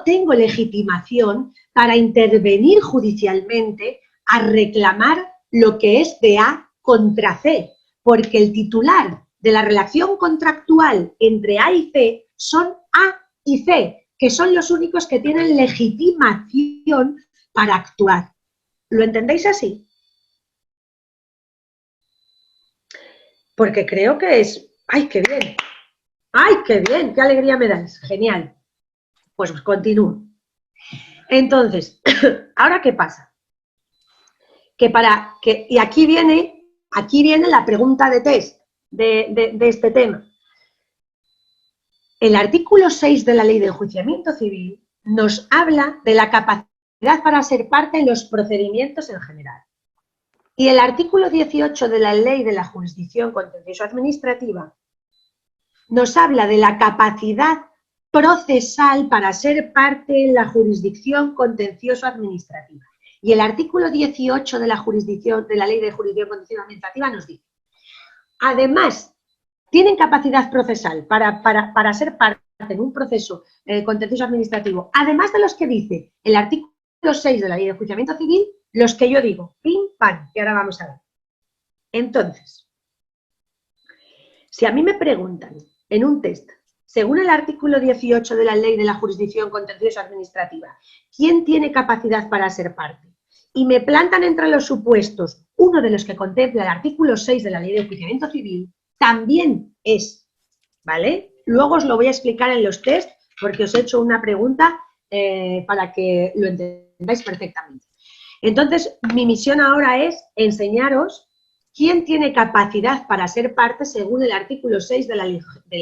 tengo legitimación para intervenir judicialmente a reclamar lo que es de A contra C, porque el titular de la relación contractual entre A y C son A y C, que son los únicos que tienen legitimación para actuar. ¿Lo entendéis así? Porque creo que es... ¡Ay, qué bien! ¡Ay, qué bien! ¡Qué alegría me dais! Genial. Pues continúo. Entonces, ¿ahora qué pasa? Y aquí viene la pregunta de test de este tema. El artículo 6 de la Ley de Enjuiciamiento Civil nos habla de la capacidad para ser parte en los procedimientos en general. Y el artículo 18 de la Ley de la Jurisdicción Contencioso-Administrativa nos habla de la capacidad procesal para ser parte en la jurisdicción contencioso-administrativa. Y el artículo 18 de la Ley de Jurisdicción Contencioso-Administrativa nos dice, además, tienen capacidad procesal para ser parte en un proceso contencioso-administrativo, además de los que dice el artículo 6 de la Ley de Enjuiciamiento Civil, los que yo digo, pim, pam, que ahora vamos a ver. Entonces, si a mí me preguntan en un test, según el artículo 18 de la Ley de la Jurisdicción Contencioso-Administrativa, ¿quién tiene capacidad para ser parte? Y me plantan entre los supuestos uno de los que contempla el artículo 6 de la Ley de Enjuiciamiento Civil, también es, ¿vale? Luego os lo voy a explicar en los test porque os he hecho una pregunta para que lo entendáis perfectamente. Entonces, mi misión ahora es enseñaros quién tiene capacidad para ser parte según el artículo 6 de la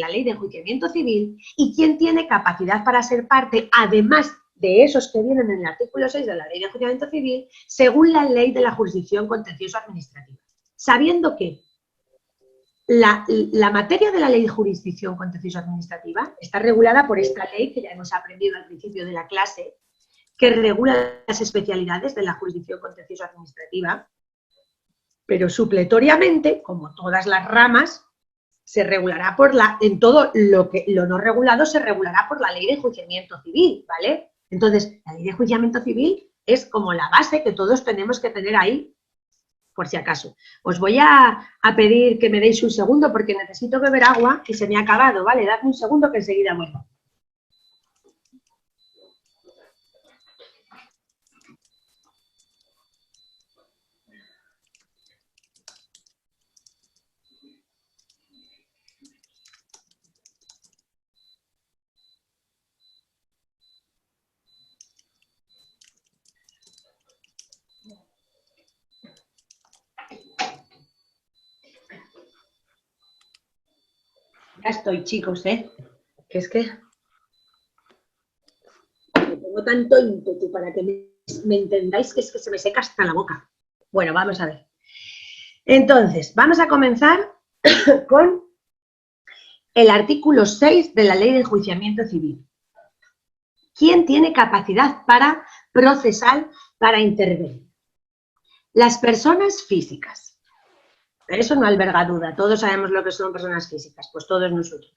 Ley de Enjuiciamiento Civil y quién tiene capacidad para ser parte, además de esos que vienen en el artículo 6 de la Ley de Enjuiciamiento Civil, según la Ley de la Jurisdicción Contencioso-Administrativa. Sabiendo que la materia de la Ley de Jurisdicción Contencioso-Administrativa está regulada por esta ley que ya hemos aprendido al principio de la clase, que regula las especialidades de la jurisdicción contencioso-administrativa, pero supletoriamente, como todas las ramas, se regulará en todo lo no regulado se regulará por la Ley de Enjuiciamiento Civil, ¿vale? Entonces, la Ley de Enjuiciamiento Civil es como la base que todos tenemos que tener ahí, por si acaso. Os voy a pedir que me deis un segundo porque necesito beber agua y se me ha acabado, ¿vale? Dadme un segundo que enseguida vuelvo. Ya estoy, chicos, ¿eh? Que es que me pongo tanto ímpetu para que me entendáis que es que se me seca hasta la boca. Bueno, vamos a ver. Entonces, vamos a comenzar con el artículo 6 de la Ley de Enjuiciamiento Civil. ¿Quién tiene capacidad para procesar, para intervenir? Las personas físicas. Eso no alberga duda, todos sabemos lo que son personas físicas, pues todos nosotros.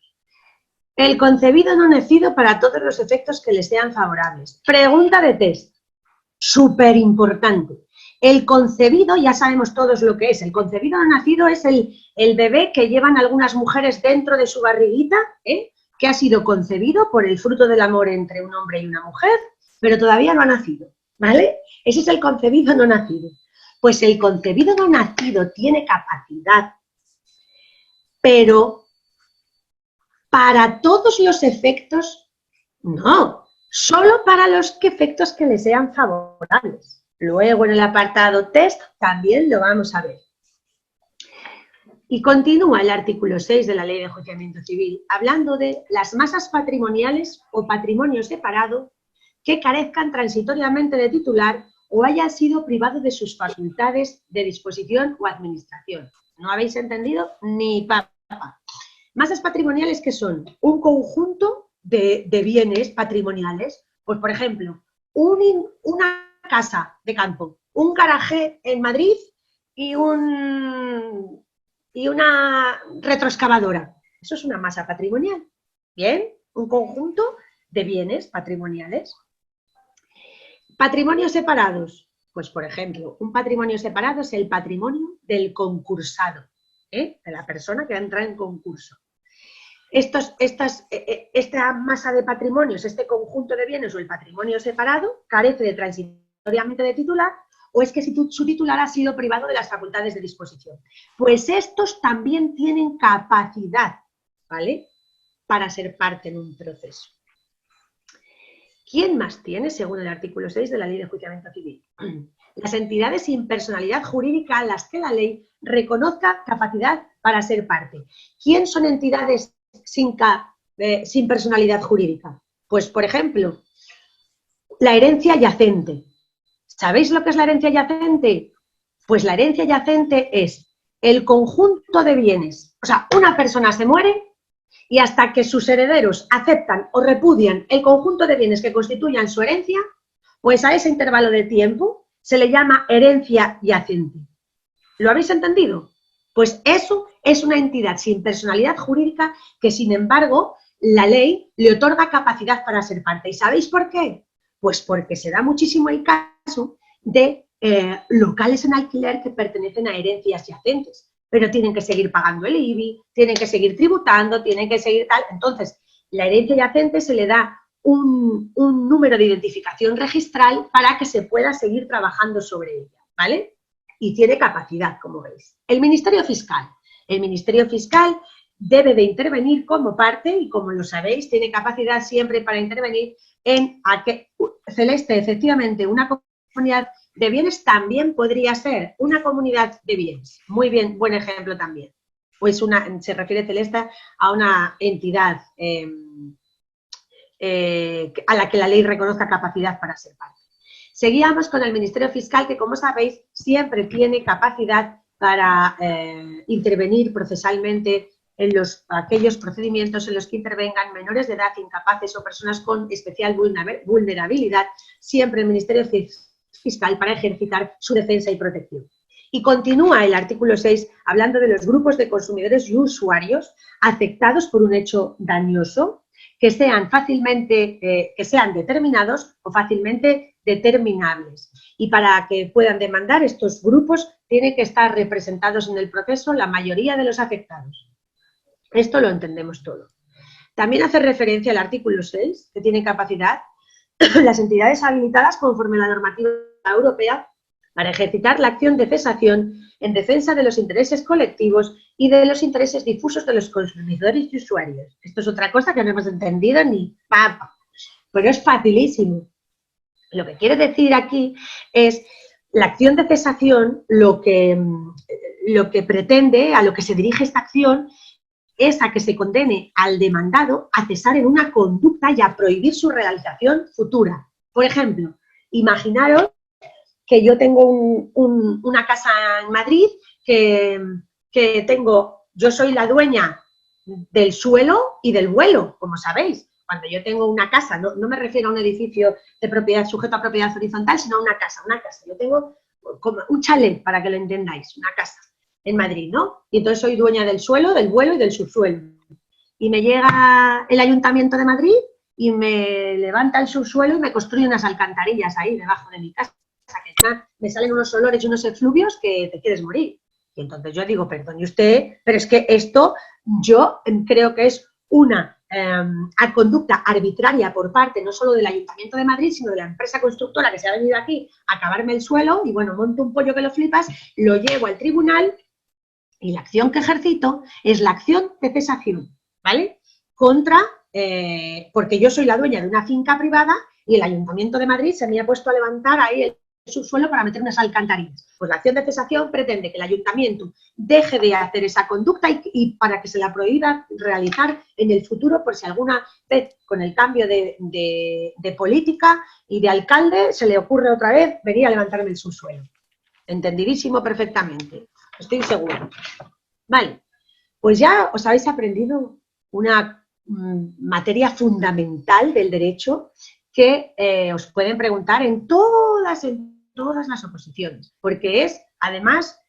El concebido no nacido para todos los efectos que les sean favorables. Pregunta de test. súper importante. El concebido, ya sabemos todos lo que es. El concebido no nacido es el bebé que llevan algunas mujeres dentro de su barriguita, que ha sido concebido por el fruto del amor entre un hombre y una mujer, pero todavía no ha nacido, ¿vale? Ese es el concebido no nacido. Pues el concebido no nacido tiene capacidad, pero para todos los efectos, no, solo para los efectos que le sean favorables. Luego en el apartado test también lo vamos a ver. Y continúa el artículo 6 de la Ley de Enjuiciamiento Civil, hablando de las masas patrimoniales o patrimonio separado que carezcan transitoriamente de titular o hayan sido privados de sus facultades de disposición o administración. ¿No habéis entendido? Ni papa. Masas patrimoniales, ¿qué son? Un conjunto de bienes patrimoniales. Pues, por ejemplo, una casa de campo, un garaje en Madrid y una retroexcavadora. Eso es una masa patrimonial. Bien, un conjunto de bienes patrimoniales. Patrimonios separados. Pues, por ejemplo, un patrimonio separado es el patrimonio del concursado, de la persona que va a entrar en concurso. Esta masa de patrimonios, este conjunto de bienes o el patrimonio separado, carece de transitoriamente de titular o es que su titular ha sido privado de las facultades de disposición. Pues estos también tienen capacidad, ¿vale?, para ser parte en un proceso. ¿Quién más tiene, según el artículo 6 de la Ley de Enjuiciamiento Civil? Las entidades sin personalidad jurídica a las que la ley reconozca capacidad para ser parte. ¿Quién son entidades sin personalidad jurídica? Pues, por ejemplo, la herencia yacente. ¿Sabéis lo que es la herencia yacente? Pues la herencia yacente es el conjunto de bienes. O sea, una persona se muere y hasta que sus herederos aceptan o repudian el conjunto de bienes que constituyan su herencia, pues a ese intervalo de tiempo se le llama herencia yacente. ¿Lo habéis entendido? Pues eso es una entidad sin personalidad jurídica que, sin embargo, la ley le otorga capacidad para ser parte. ¿Y sabéis por qué? Pues porque se da muchísimo el caso de locales en alquiler que pertenecen a herencias yacentes, pero tienen que seguir pagando el IBI, tienen que seguir tributando, tienen que seguir tal. Entonces, la herencia yacente se le da un número de identificación registral para que se pueda seguir trabajando sobre ella, ¿vale? Y tiene capacidad, como veis. El Ministerio Fiscal. El Ministerio Fiscal debe de intervenir como parte y, como lo sabéis, tiene capacidad siempre para intervenir en Celeste, efectivamente, una comunidad de bienes también podría ser una comunidad de bienes. Muy bien, buen ejemplo también. Pues se refiere Celeste a una entidad a la que la ley reconozca capacidad para ser parte. Seguíamos con el Ministerio Fiscal, que, como sabéis, siempre tiene capacidad para intervenir procesalmente en aquellos procedimientos en los que intervengan menores de edad, incapaces o personas con especial vulnerabilidad, siempre el Ministerio Fiscal para ejercitar su defensa y protección. Y continúa el artículo 6 hablando de los grupos de consumidores y usuarios afectados por un hecho dañoso que sean determinados o fácilmente determinables. Y para que puedan demandar, estos grupos tienen que estar representados en el proceso la mayoría de los afectados. Esto lo entendemos todo. También hace referencia al artículo 6, que tiene capacidad las entidades habilitadas conforme a la normativa europea para ejercitar la acción de cesación en defensa de los intereses colectivos y de los intereses difusos de los consumidores y usuarios. Esto es otra cosa que no hemos entendido ni papa, pero es facilísimo. Lo que quiere decir aquí es la acción de cesación, lo que pretende, a lo que se dirige esta acción, es a que se condene al demandado a cesar en una conducta y a prohibir su realización futura. Por ejemplo, imaginaros que yo tengo una casa en Madrid yo soy la dueña del suelo y del vuelo, como sabéis. Cuando yo tengo una casa, no me refiero a un edificio de propiedad sujeto a propiedad horizontal, sino a una casa. Yo tengo como un chalet, para que lo entendáis, una casa en Madrid, ¿no? Y entonces soy dueña del suelo, del vuelo y del subsuelo. Y me llega el Ayuntamiento de Madrid y me levanta el subsuelo y me construye unas alcantarillas ahí debajo de mi casa, que me salen unos olores y unos efluvios que te quieres morir. Y entonces yo digo, perdone usted, pero es que esto yo creo que es una conducta arbitraria por parte no solo del Ayuntamiento de Madrid, sino de la empresa constructora que se ha venido aquí a acabarme el suelo y bueno, monto un pollo que lo flipas, lo llevo al tribunal y la acción que ejercito es la acción de cesación, ¿vale? Contra, porque yo soy la dueña de una finca privada y el Ayuntamiento de Madrid se me ha puesto a levantar ahí el subsuelo para meter unas alcantarillas. Pues la acción de cesación pretende que el ayuntamiento deje de hacer esa conducta y para que se la prohíba realizar en el futuro, por si alguna vez con el cambio de política y de alcalde se le ocurre otra vez venir a levantarme el subsuelo. Entendidísimo perfectamente, estoy seguro. Vale, pues ya os habéis aprendido una materia fundamental del derecho que os pueden preguntar en todas las oposiciones, porque es, además,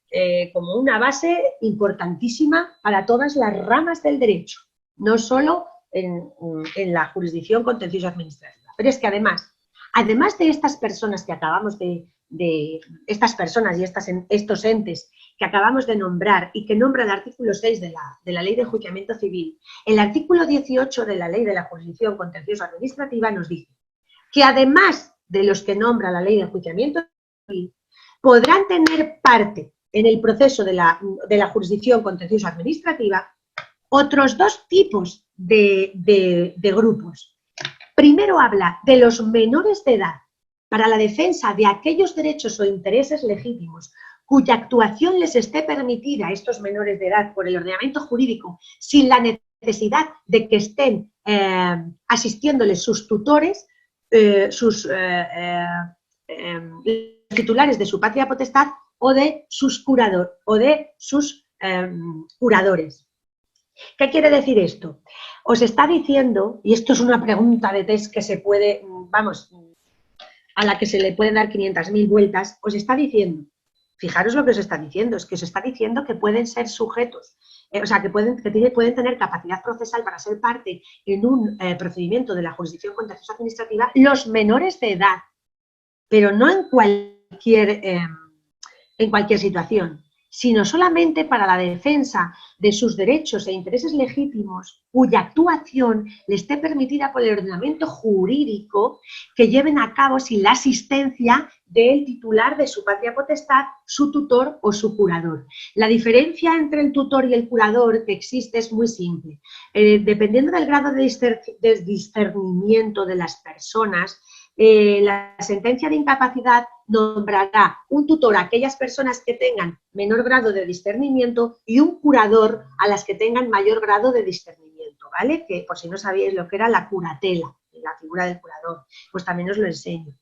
como una base importantísima para todas las ramas del derecho, no solo en la jurisdicción contencioso administrativa. Pero es que además de estas personas que acabamos de estas personas y estos entes que acabamos de nombrar y que nombra el artículo 6 de la Ley de Enjuiciamiento Civil, el artículo 18 de la Ley de la Jurisdicción Contencioso Administrativa nos dice que además de los que nombra la Ley de Enjuiciamiento Civil, podrán tener parte en el proceso de la jurisdicción contencioso administrativa otros dos tipos de grupos. Primero habla de los menores de edad para la defensa de aquellos derechos o intereses legítimos cuya actuación les esté permitida a estos menores de edad por el ordenamiento jurídico sin la necesidad de que estén asistiéndoles sus tutores, sus titulares de su patria potestad o de sus curadores. ¿Qué quiere decir esto? Os está diciendo, y esto es una pregunta de test que se puede, vamos, a la que se le pueden dar 500.000 vueltas, os está diciendo, fijaros lo que os está diciendo, es que os está diciendo que pueden ser sujetos, o sea, que pueden tener capacidad procesal para ser parte en un procedimiento de la jurisdicción contencioso administrativa los menores de edad, pero no en cualquier situación, sino solamente para la defensa de sus derechos e intereses legítimos cuya actuación le esté permitida por el ordenamiento jurídico que lleven a cabo sin la asistencia del titular de su patria potestad, su tutor o su curador. La diferencia entre el tutor y el curador que existe es muy simple. Dependiendo del grado de discernimiento de las personas, la sentencia de incapacidad nombrará un tutor a aquellas personas que tengan menor grado de discernimiento y un curador a las que tengan mayor grado de discernimiento, ¿vale? Que por si no sabíais lo que era la curatela, la figura del curador, pues también os lo enseño.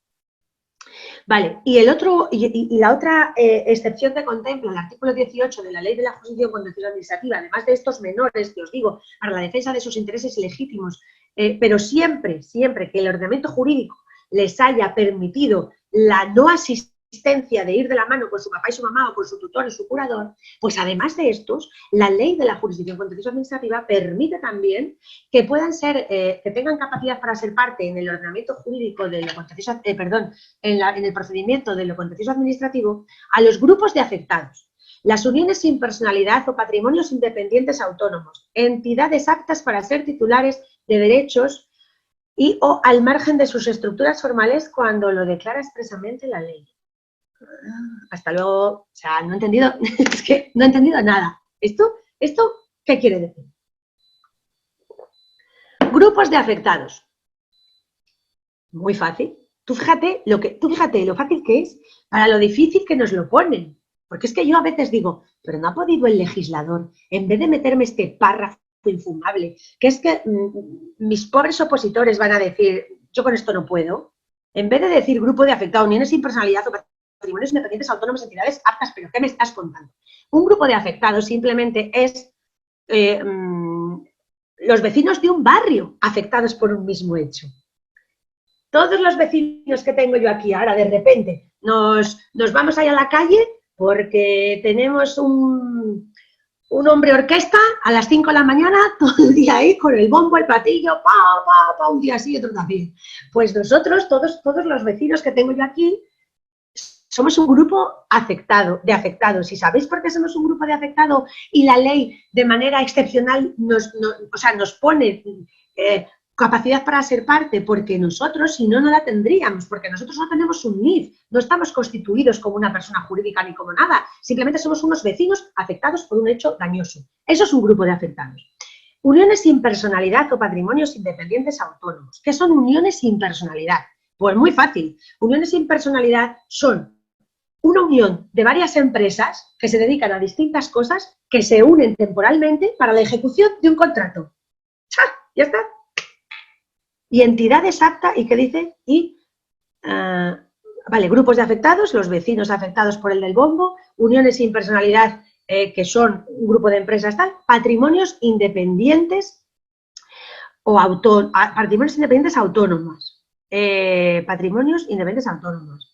Vale, y la otra excepción que contempla el artículo 18 de la Ley de la Jurisdicción Contencioso Administrativa, además de estos menores que os digo, para la defensa de sus intereses legítimos, pero siempre que el ordenamiento jurídico les haya permitido la no asistencia de ir de la mano con su papá y su mamá o con su tutor y su curador, pues además de estos, la Ley de la Jurisdicción Contencioso Administrativa permite también que puedan ser, que tengan capacidad para ser parte en el ordenamiento jurídico de lo contencioso, en el procedimiento de lo contencioso administrativo a los grupos de afectados, las uniones sin personalidad o patrimonios independientes autónomos, entidades aptas para ser titulares de derechos y o al margen de sus estructuras formales cuando lo declara expresamente la ley. Hasta luego, o sea, no he entendido, es que no he entendido nada. ¿Esto qué quiere decir? Grupos de afectados. Muy fácil. Tú fíjate lo fácil que es para lo difícil que nos lo ponen. Porque es que yo a veces digo, pero no ha podido el legislador, en vez de meterme este párrafo infumable, que es que mis pobres opositores van a decir, yo con esto no puedo, en vez de decir grupo de afectados, uniones sin personalidad o patrimonios independientes autónomos, entidades aptas, pero ¿qué me estás contando? Un grupo de afectados simplemente es los vecinos de un barrio afectados por un mismo hecho. Todos los vecinos que tengo yo aquí ahora, de repente, nos vamos a ir a la calle porque tenemos un un hombre orquesta a las 5 de la mañana, todo el día ahí con el bombo, el platillo, un día así y otro también. Pues nosotros, todos los vecinos que tengo yo aquí, somos un grupo de afectados. ¿Y sabéis por qué somos un grupo de afectados? Y la ley, de manera excepcional, nos pone capacidad para ser parte, porque nosotros, si no, no la tendríamos, porque nosotros no tenemos un NIF, no estamos constituidos como una persona jurídica ni como nada, simplemente somos unos vecinos afectados por un hecho dañoso. Eso es un grupo de afectados. Uniones sin personalidad o patrimonios independientes autónomos. ¿Qué son uniones sin personalidad? Pues muy fácil. Uniones sin personalidad son una unión de varias empresas que se dedican a distintas cosas que se unen temporalmente para la ejecución de un contrato. ¡Cha! Ya está. Y entidades apta, ¿y qué dice? Vale, grupos de afectados, los vecinos afectados por el del bombo, uniones sin personalidad, que son un grupo de empresas tal, patrimonios independientes o patrimonios independientes autónomos. Patrimonios independientes autónomos.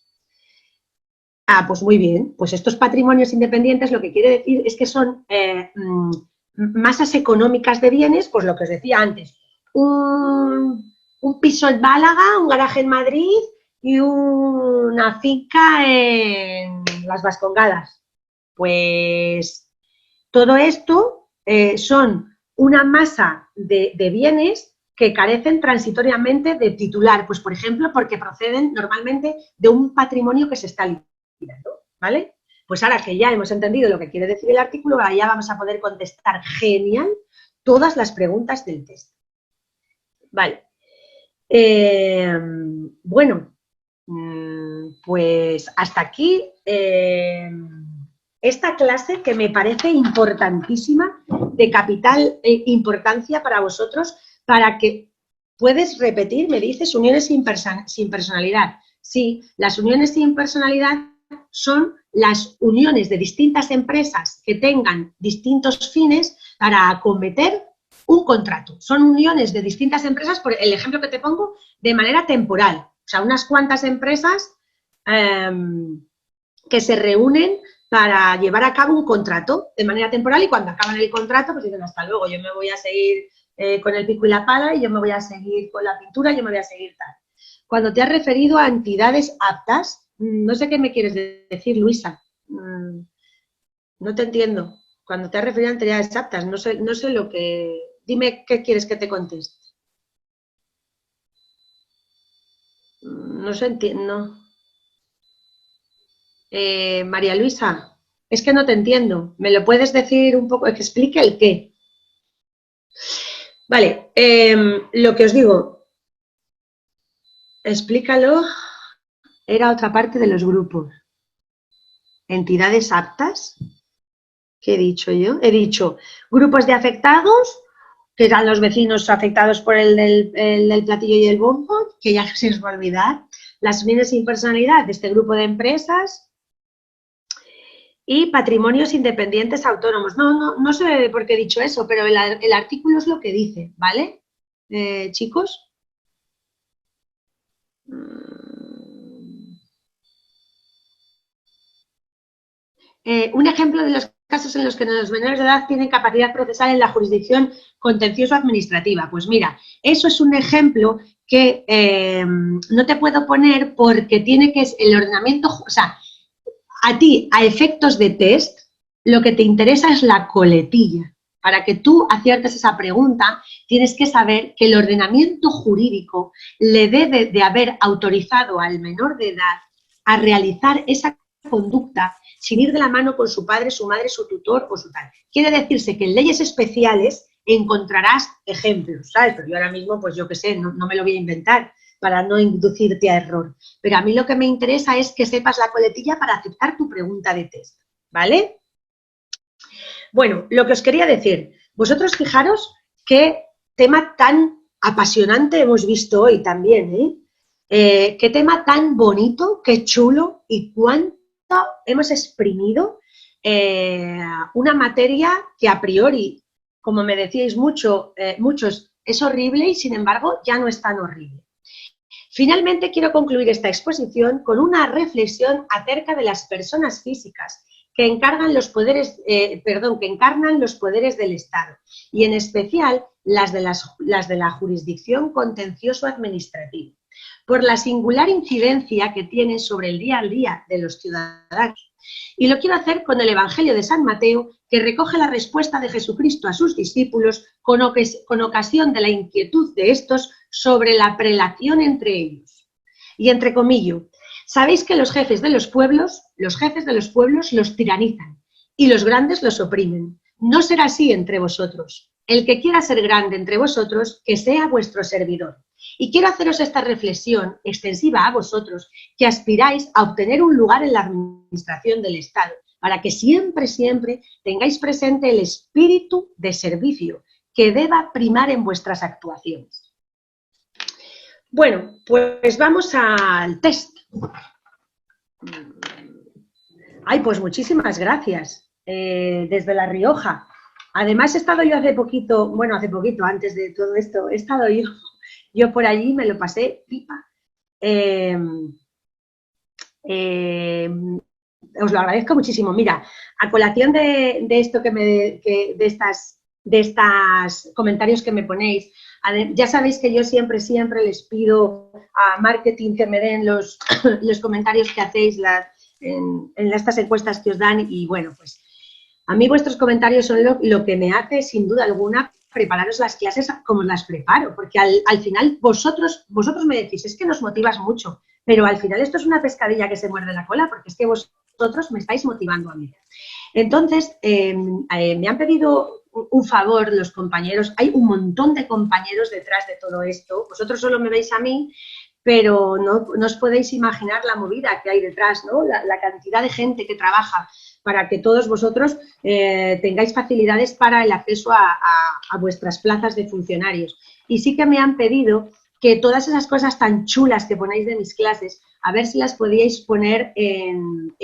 Pues muy bien, pues estos patrimonios independientes lo que quiere decir es que son masas económicas de bienes, pues lo que os decía antes, un piso en Málaga, un garaje en Madrid y una finca en Las Vascongadas. Pues todo esto son una masa de bienes que carecen transitoriamente de titular, pues por ejemplo porque proceden normalmente de un patrimonio que se está liquidando, ¿vale? Pues ahora que ya hemos entendido lo que quiere decir el artículo, ahora ya vamos a poder contestar genial todas las preguntas del test. Vale. Bueno, pues hasta aquí esta clase que me parece importantísima, de capital importancia para vosotros, para que puedes repetir, me dices, uniones sin personalidad. Sí, las uniones sin personalidad son las uniones de distintas empresas que tengan distintos fines para acometer un contrato. Son uniones de distintas empresas, por el ejemplo que te pongo, de manera temporal. O sea, unas cuantas empresas que se reúnen para llevar a cabo un contrato de manera temporal y cuando acaban el contrato, pues dicen hasta luego, yo me voy a seguir con el pico y la pala y yo me voy a seguir con la pintura, yo me voy a seguir tal. Cuando te has referido a entidades aptas, no sé qué me quieres decir, Luisa. No te entiendo. Cuando te has referido a entidades aptas, no sé lo que... Dime qué quieres que te conteste. No se entiende, no. María Luisa, es que no te entiendo. ¿Me lo puedes decir un poco? Que explique el qué. Vale, lo que os digo, explícalo, era otra parte de los grupos. Entidades aptas, ¿qué he dicho yo? He dicho grupos de afectados, que eran los vecinos afectados por el del platillo y el bombo, que ya se os va a olvidar. Las uniones sin personalidad de este grupo de empresas y patrimonios independientes autónomos. No sé por qué he dicho eso, pero el artículo es lo que dice, ¿vale? Chicos. Un ejemplo de los casos en los que los menores de edad tienen capacidad procesal en la jurisdicción contencioso-administrativa. Pues mira, eso es un ejemplo que no te puedo poner porque tiene que ser el ordenamiento, o sea, a ti, a efectos de test, lo que te interesa es la coletilla. Para que tú aciertes esa pregunta, tienes que saber que el ordenamiento jurídico le debe de haber autorizado al menor de edad a realizar esa conducta sin ir de la mano con su padre, su madre, su tutor o su tal. Quiere decirse que en leyes especiales encontrarás ejemplos, ¿sabes? Pero yo ahora mismo, pues yo qué sé, no me lo voy a inventar para no inducirte a error. Pero a mí lo que me interesa es que sepas la coletilla para aceptar tu pregunta de test, ¿vale? Bueno, lo que os quería decir, vosotros fijaros qué tema tan apasionante hemos visto hoy también, ¿eh? Qué tema tan bonito, qué chulo y cuánto hemos exprimido una materia que a priori, como me decíais muchos, es horrible y sin embargo ya no es tan horrible. Finalmente quiero concluir esta exposición con una reflexión acerca de las personas físicas que encarnan los poderes del Estado, y en especial las de la jurisdicción contencioso-administrativa, por la singular incidencia que tienen sobre el día a día de los ciudadanos. Y lo quiero hacer con el Evangelio de San Mateo, que recoge la respuesta de Jesucristo a sus discípulos con ocasión de la inquietud de estos sobre la prelación entre ellos. Y entre comillas, sabéis que los jefes de los pueblos los tiranizan y los grandes los oprimen. No será así entre vosotros. El que quiera ser grande entre vosotros, que sea vuestro servidor. Y quiero haceros esta reflexión extensiva a vosotros, que aspiráis a obtener un lugar en la administración del Estado, para que siempre, siempre tengáis presente el espíritu de servicio que deba primar en vuestras actuaciones. Bueno, pues vamos al test. Ay, pues muchísimas gracias, desde La Rioja. Además he estado yo hace poquito, antes de todo esto, he estado yo por allí, me lo pasé pipa. Os lo agradezco muchísimo. Mira, a colación de esto de estas comentarios que me ponéis, ya sabéis que yo siempre les pido a marketing que me den los comentarios que hacéis en estas encuestas que os dan, y bueno, pues a mí vuestros comentarios son lo que me hace, sin duda alguna, prepararos las clases como las preparo, porque al final vosotros me decís, es que nos motivas mucho, pero al final esto es una pescadilla que se muerde la cola, porque es que vosotros me estáis motivando a mí. Entonces, me han pedido un favor los compañeros, hay un montón de compañeros detrás de todo esto, vosotros solo me veis a mí, pero no os podéis imaginar la movida que hay detrás, ¿no? La cantidad de gente que trabaja para que todos vosotros tengáis facilidades para el acceso a vuestras plazas de funcionarios. Y sí que me han pedido que todas esas cosas tan chulas que ponéis de mis clases, a ver si las podíais poner en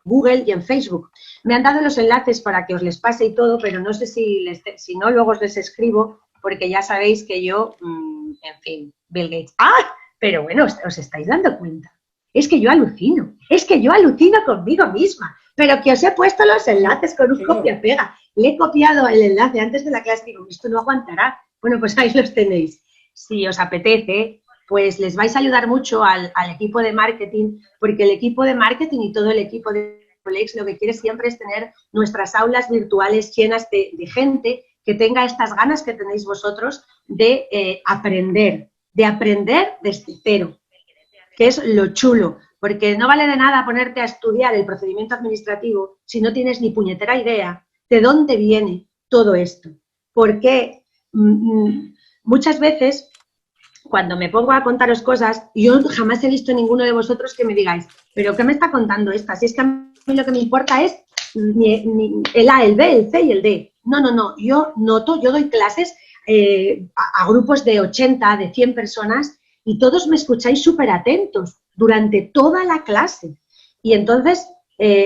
Google y en Facebook. Me han dado los enlaces para que os les pase y todo, pero no sé si no, luego os les escribo, porque ya sabéis que yo, en fin, Bill Gates. ¡Ah! Pero bueno, os estáis dando cuenta. Es que yo alucino conmigo misma, pero que os he puesto los enlaces con un copia-pega. Le he copiado el enlace antes de la clase y digo, esto no aguantará. Bueno, pues ahí los tenéis. Si os apetece, pues les vais a ayudar mucho al equipo de marketing, porque el equipo de marketing y todo el equipo de Apolex lo que quiere siempre es tener nuestras aulas virtuales llenas de gente que tenga estas ganas que tenéis vosotros de aprender desde cero, que es lo chulo, porque no vale de nada ponerte a estudiar el procedimiento administrativo si no tienes ni puñetera idea de dónde viene todo esto. Porque muchas veces, cuando me pongo a contaros cosas, yo jamás he visto ninguno de vosotros que me digáis, ¿pero qué me está contando esta? Si es que a mí lo que me importa es el A, el B, el C y el D. No, yo doy clases a grupos de 80, de 100 personas, y todos me escucháis súper atentos durante toda la clase. Y entonces,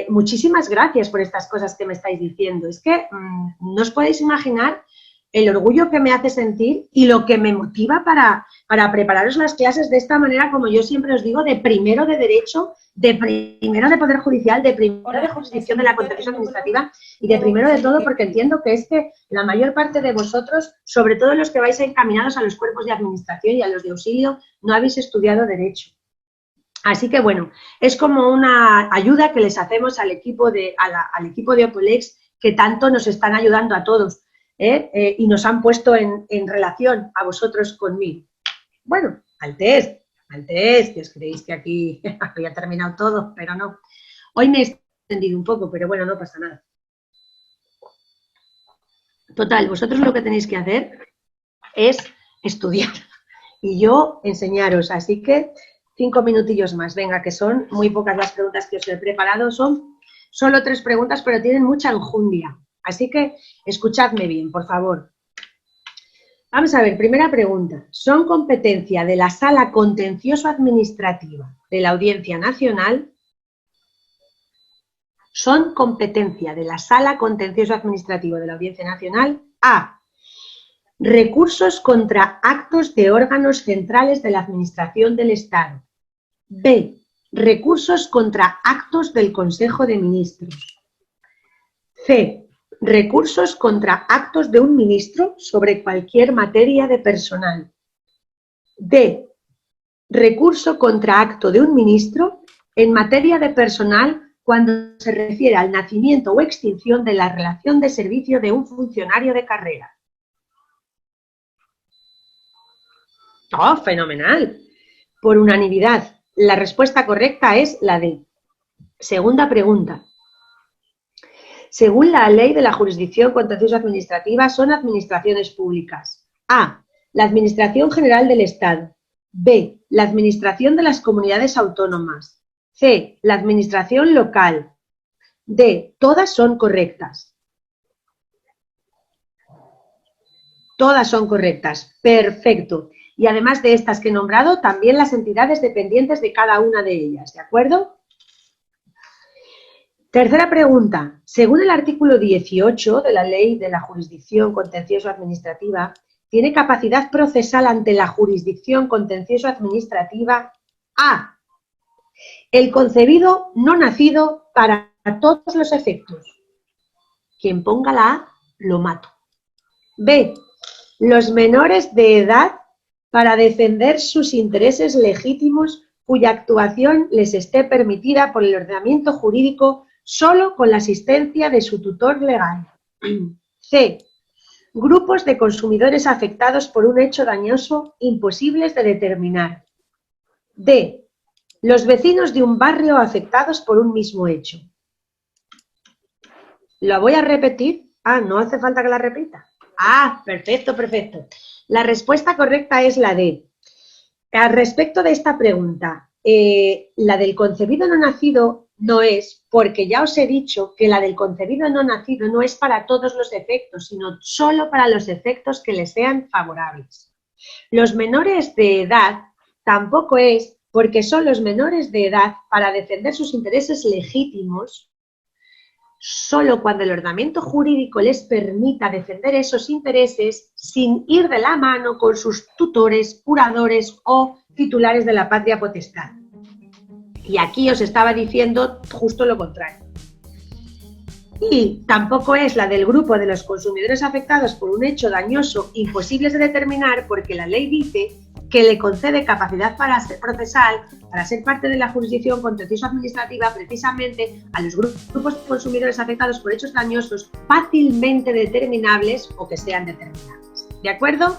muchísimas gracias por estas cosas que me estáis diciendo. Es que no os podéis imaginar el orgullo que me hace sentir y lo que me motiva para prepararos las clases de esta manera, como yo siempre os digo, de primero de Derecho, de primero de Poder Judicial, de primero de Jurisdicción de la Contencioso Administrativa y de primero de todo, porque entiendo que es que la mayor parte de vosotros, sobre todo los que vais encaminados a los cuerpos de administración y a los de auxilio, no habéis estudiado Derecho. Así que bueno, es como una ayuda que les hacemos al equipo de Apolex, que tanto nos están ayudando a todos. Y nos han puesto en relación a vosotros conmigo. Bueno, al test, que os creéis que aquí había terminado todo, pero no. Hoy me he extendido un poco, pero bueno, no pasa nada. Total, vosotros lo que tenéis que hacer es estudiar y yo enseñaros, así que 5 minutillos más, venga, que son muy pocas las preguntas que os he preparado, son solo 3 preguntas, pero tienen mucha enjundia. Así que escuchadme bien, por favor. Vamos a ver, primera pregunta. ¿Son competencia de la Sala Contencioso-Administrativa de la Audiencia Nacional? ¿Son competencia de la Sala Contencioso-Administrativa de la Audiencia Nacional? A. Recursos contra actos de órganos centrales de la Administración del Estado. B. Recursos contra actos del Consejo de Ministros. C. Recursos contra actos de un ministro sobre cualquier materia de personal. D. Recurso contra acto de un ministro en materia de personal cuando se refiere al nacimiento o extinción de la relación de servicio de un funcionario de carrera. ¡Oh, fenomenal! Por unanimidad, la respuesta correcta es la D. Segunda pregunta. Según la Ley de la Jurisdicción Contencioso Administrativa, son administraciones públicas. A. La Administración General del Estado. B. La Administración de las Comunidades Autónomas. C. La Administración Local. D. Todas son correctas. Todas son correctas. Perfecto. Y además de estas que he nombrado, también las entidades dependientes de cada una de ellas. ¿De acuerdo? Tercera pregunta. Según el artículo 18 de la Ley de la Jurisdicción Contencioso Administrativa, tiene capacidad procesal ante la jurisdicción contencioso administrativa A. El concebido no nacido para todos los efectos. Quien ponga la A, lo mato. B. Los menores de edad para defender sus intereses legítimos cuya actuación les esté permitida por el ordenamiento jurídico solo con la asistencia de su tutor legal. C. Grupos de consumidores afectados por un hecho dañoso imposibles de determinar. D. Los vecinos de un barrio afectados por un mismo hecho. ¿Lo voy a repetir? Ah, no hace falta que la repita. Ah, perfecto, perfecto. La respuesta correcta es la D. Al respecto de esta pregunta, la del concebido no nacido no es, porque ya os he dicho que la del concebido no nacido no es para todos los efectos, sino solo para los efectos que le sean favorables. Los menores de edad tampoco es, porque son los menores de edad para defender sus intereses legítimos solo cuando el ordenamiento jurídico les permita defender esos intereses sin ir de la mano con sus tutores, curadores o titulares de la patria potestad. Y aquí os estaba diciendo justo lo contrario. Y tampoco es la del grupo de los consumidores afectados por un hecho dañoso imposibles de determinar, porque la ley dice que le concede capacidad para ser procesal, para ser parte de la jurisdicción contencioso administrativa, precisamente a los grupos de consumidores afectados por hechos dañosos fácilmente determinables o que sean determinables. ¿De acuerdo?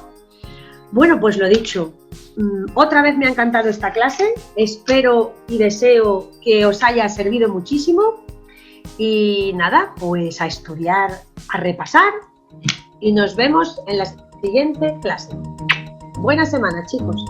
Bueno, pues lo dicho, otra vez me ha encantado esta clase, espero y deseo que os haya servido muchísimo y nada, pues a estudiar, a repasar y nos vemos en la siguiente clase. Buena semana, chicos.